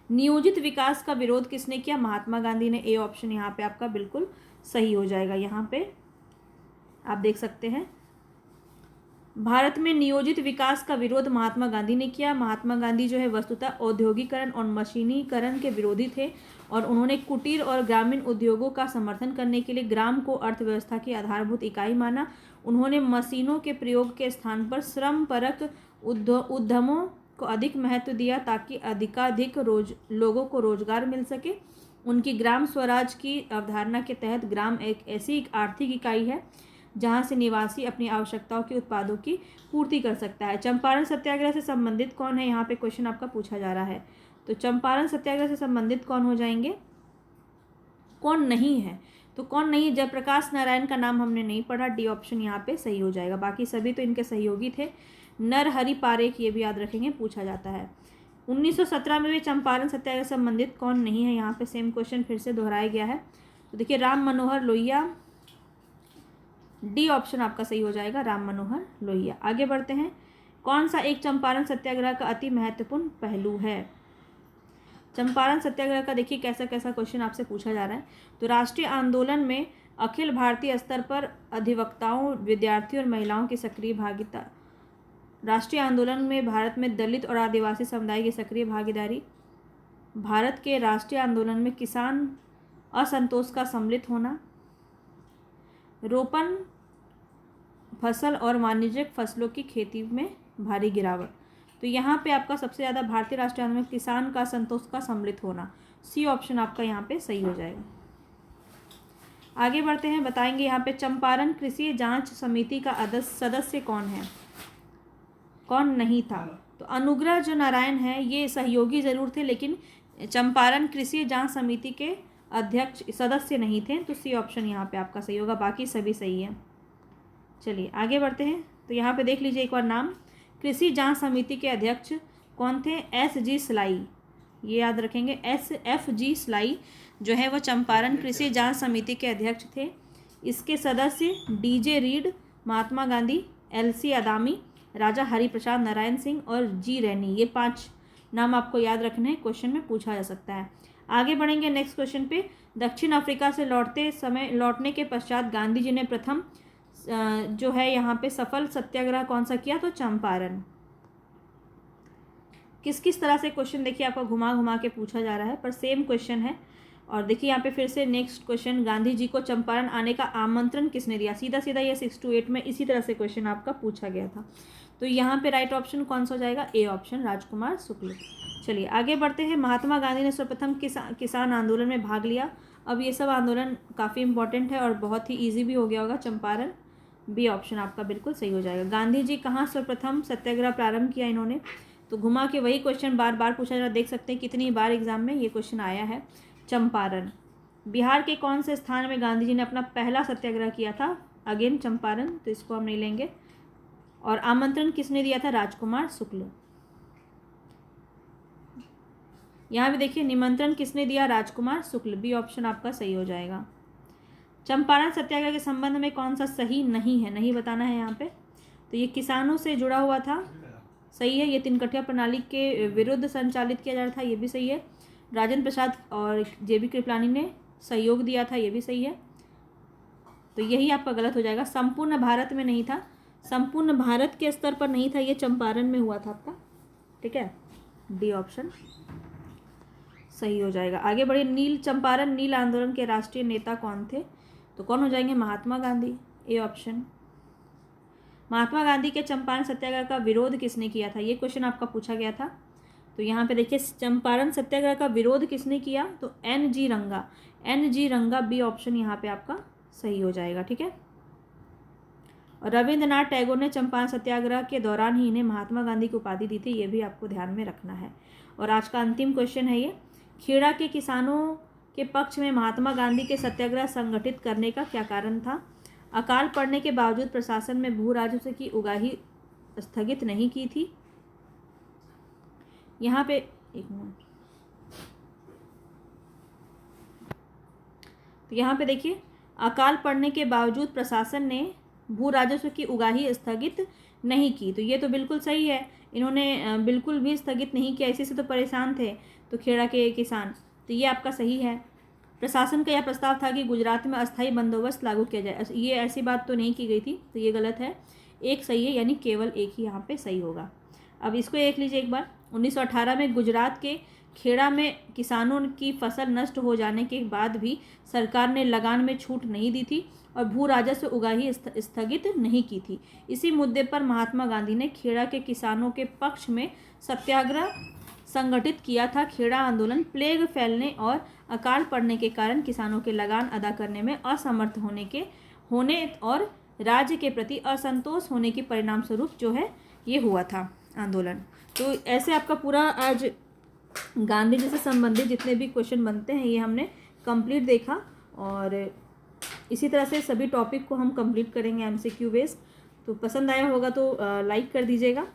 नियोजित विकास का विरोध किसने किया? महात्मा गांधी ने, ए ऑप्शन यहाँ पे आपका बिल्कुल सही हो जाएगा। यहाँ पे आप देख सकते हैं, भारत में नियोजित विकास का विरोध महात्मा गांधी ने किया। महात्मा गांधी जो है वस्तुतः औद्योगिकरण और मशीनीकरण के विरोधी थे, और उन्होंने कुटीर और ग्रामीण उद्योगों का समर्थन करने के लिए ग्राम को अर्थव्यवस्था की आधारभूत इकाई माना। उन्होंने मशीनों के प्रयोग के स्थान पर श्रमपरक उद्यमों को अधिक महत्व दिया, ताकि अधिकाधिक लोगों को रोजगार मिल सके। उनकी ग्राम स्वराज की अवधारणा के तहत ग्राम एक ऐसी आर्थिक इकाई है जहां से निवासी अपनी आवश्यकताओं के उत्पादों की पूर्ति कर सकता है। चंपारण सत्याग्रह से संबंधित कौन है? यहाँ पे क्वेश्चन आपका पूछा जा रहा है। तो चंपारण सत्याग्रह से संबंधित कौन हो जाएंगे, कौन नहीं है, तो कौन नहीं, जयप्रकाश नारायण का नाम हमने नहीं पढ़ा, डी ऑप्शन यहाँ पे सही हो जाएगा। बाकी सभी तो इनके सहयोगी थे। नरहरि पारेख, ये भी याद रखेंगे, पूछा जाता है। 1917 में भी चंपारण सत्याग्रह से संबंधित कौन नहीं है, यहाँ पे सेम क्वेश्चन फिर से दोहराया गया है। तो देखिए राम मनोहर लोहिया, डी ऑप्शन आपका सही हो जाएगा, राम मनोहर लोहिया। आगे बढ़ते हैं, कौन सा एक चंपारण सत्याग्रह का अति महत्वपूर्ण पहलू है। चंपारण सत्याग्रह का देखिए कैसा कैसा क्वेश्चन आपसे पूछा जा रहा है। तो राष्ट्रीय आंदोलन में अखिल भारतीय स्तर पर अधिवक्ताओं, विद्यार्थियों और महिलाओं की सक्रिय भागीदारी। राष्ट्रीय आंदोलन में भारत में दलित और आदिवासी समुदाय की सक्रिय भागीदारी। भारत के राष्ट्रीय आंदोलन में किसान असंतोष का सम्मिलित होना। रोपण फसल और वाणिज्यिक फसलों की खेती में भारी गिरावट। तो यहाँ पे आपका सबसे ज़्यादा भारतीय राष्ट्रीय आंदोलन में किसान का असंतोष का सम्मिलित होना, सी ऑप्शन आपका यहाँ पे सही हो जाएगा। आगे बढ़ते हैं, बताएंगे यहाँ पे चंपारण कृषि जांच समिति का सदस्य कौन है, कौन नहीं था। तो अनुग्रह जो नारायण है ये सहयोगी जरूर थे, लेकिन चंपारण कृषि जांच समिति के अध्यक्ष सदस्य नहीं थे, तो सी ऑप्शन यहाँ पे आपका सही होगा। बाकी सभी सही है। चलिए आगे बढ़ते हैं, तो यहाँ पे देख लीजिए एक बार नाम, कृषि जांच समिति के अध्यक्ष कौन थे, S.G. स्लाई, ये याद रखेंगे, F.G. स्लाई जो है वो चंपारण कृषि जांच समिति के अध्यक्ष थे। इसके सदस्य D.J. Read, Mahatma Gandhi, L.C. अदामी, राजा हरिप्रसाद नारायण सिंह और G. रैनी, ये 5 नाम आपको याद रखने हैं, क्वेश्चन में पूछा जा सकता है। आगे बढ़ेंगे नेक्स्ट क्वेश्चन पे, दक्षिण अफ्रीका से लौटने के पश्चात गांधी जी ने प्रथम जो है यहाँ पे सफल सत्याग्रह कौन सा किया, तो चंपारण। किस किस तरह से क्वेश्चन देखिए आपको घुमा घुमा के पूछा जा रहा है, पर सेम क्वेश्चन है। और देखिए यहाँ पे फिर से नेक्स्ट क्वेश्चन, गांधी जी को चंपारण आने का आमंत्रण किसने दिया, सीधा सीधा ये 6 to 8 में इसी तरह से क्वेश्चन आपका पूछा गया था। तो यहाँ पे राइट ऑप्शन कौन सा हो जाएगा, ए ऑप्शन, राजकुमार शुक्ल। चलिए आगे बढ़ते हैं, महात्मा गांधी ने सर्वप्रथम किसान आंदोलन में भाग लिया। अब ये सब आंदोलन काफ़ी इंपॉर्टेंट है और बहुत ही ईजी भी हो गया होगा, चंपारण, बी ऑप्शन आपका बिल्कुल सही हो जाएगा। गांधी जी कहाँ सर्वप्रथम सत्याग्रह प्रारंभ किया इन्होंने, तो घुमा के वही क्वेश्चन बार बार पूछा जा रहा, देख सकते हैं कितनी बार एग्जाम में ये क्वेश्चन आया है। चंपारण, बिहार के कौन से स्थान में गांधी जी ने अपना पहला सत्याग्रह किया था, अगेन चंपारण, तो इसको हम नहीं लेंगे। और आमंत्रण किसने दिया था, राजकुमार शुक्ल। यहाँ भी देखिए निमंत्रण किसने दिया, राजकुमार शुक्ल, बी ऑप्शन आपका सही हो जाएगा। चंपारण सत्याग्रह के संबंध में कौन सा सही नहीं है, नहीं बताना है यहाँ पे। तो ये किसानों से जुड़ा हुआ था, सही है। ये तिनकठिया प्रणाली के विरुद्ध संचालित किया जा रहा था, ये भी सही है। राजेंद्र प्रसाद और JB कृपलानी ने सहयोग दिया था, ये भी सही है। तो यही आपका गलत हो जाएगा, संपूर्ण भारत में नहीं था, संपूर्ण भारत के स्तर पर नहीं था, ये चंपारण में हुआ था आपका, ठीक है, डी ऑप्शन सही हो जाएगा। आगे बढ़िए, चंपारण नील आंदोलन के राष्ट्रीय नेता कौन थे, तो कौन हो जाएंगे, महात्मा गांधी, ए ऑप्शन। महात्मा गांधी के चंपारण सत्याग्रह का विरोध किसने किया था, ये क्वेश्चन आपका पूछा गया था। तो यहाँ पे देखिए चंपारण सत्याग्रह का विरोध किसने किया, तो N.G. रंगा, N.G. रंगा, बी ऑप्शन यहाँ पे आपका सही हो जाएगा, ठीक है। और रविंद्रनाथ टैगोर ने चंपारण सत्याग्रह के दौरान ही इन्हें महात्मा गांधी की उपाधि दी थी, ये भी आपको ध्यान में रखना है। और आज का अंतिम क्वेश्चन है ये, खेड़ा के किसानों के पक्ष में महात्मा गांधी के सत्याग्रह संगठित करने का क्या कारण था। अकाल पड़ने के बावजूद प्रशासन में भू राजस्व की उगाही स्थगित नहीं की थी। यहाँ पे एक मिनट, तो यहाँ पे देखिए अकाल पड़ने के बावजूद प्रशासन ने भू राजस्व की उगाही स्थगित नहीं की, तो ये तो बिल्कुल सही है, इन्होंने बिल्कुल भी स्थगित नहीं किया, इसी से तो परेशान थे तो खेड़ा के किसान, तो ये आपका सही है। प्रशासन का यह प्रस्ताव था कि गुजरात में अस्थायी बंदोबस्त लागू किया जाए, ये ऐसी बात तो नहीं की गई थी, तो ये गलत है, एक सही है, यानी केवल एक ही यहाँ पे सही होगा। अब इसको देख लीजिए एक बार, 1918 में गुजरात के खेड़ा में किसानों की फसल नष्ट हो जाने के बाद भी सरकार ने लगान में छूट नहीं दी थी और भू राजस्व उगाही स्थगित नहीं की थी। इसी मुद्दे पर महात्मा गांधी ने खेड़ा के किसानों के पक्ष में सत्याग्रह संगठित किया था। खेड़ा आंदोलन प्लेग फैलने और अकाल पड़ने के कारण किसानों के लगान अदा करने में असमर्थ होने और राज्य के प्रति असंतोष होने के परिणाम स्वरूप जो है ये हुआ था आंदोलन। तो ऐसे आपका पूरा आज गांधी जी से संबंधित जितने भी क्वेश्चन बनते हैं ये हमने कंप्लीट देखा, और इसी तरह से सभी टॉपिक को हम कंप्लीट करेंगे एमसीक्यू बेस्ड। तो पसंद आया होगा तो लाइक कर दीजिएगा।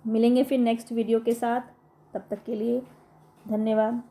मिलेंगे फिर नेक्स्ट वीडियो के साथ, तब तक के लिए धन्यवाद।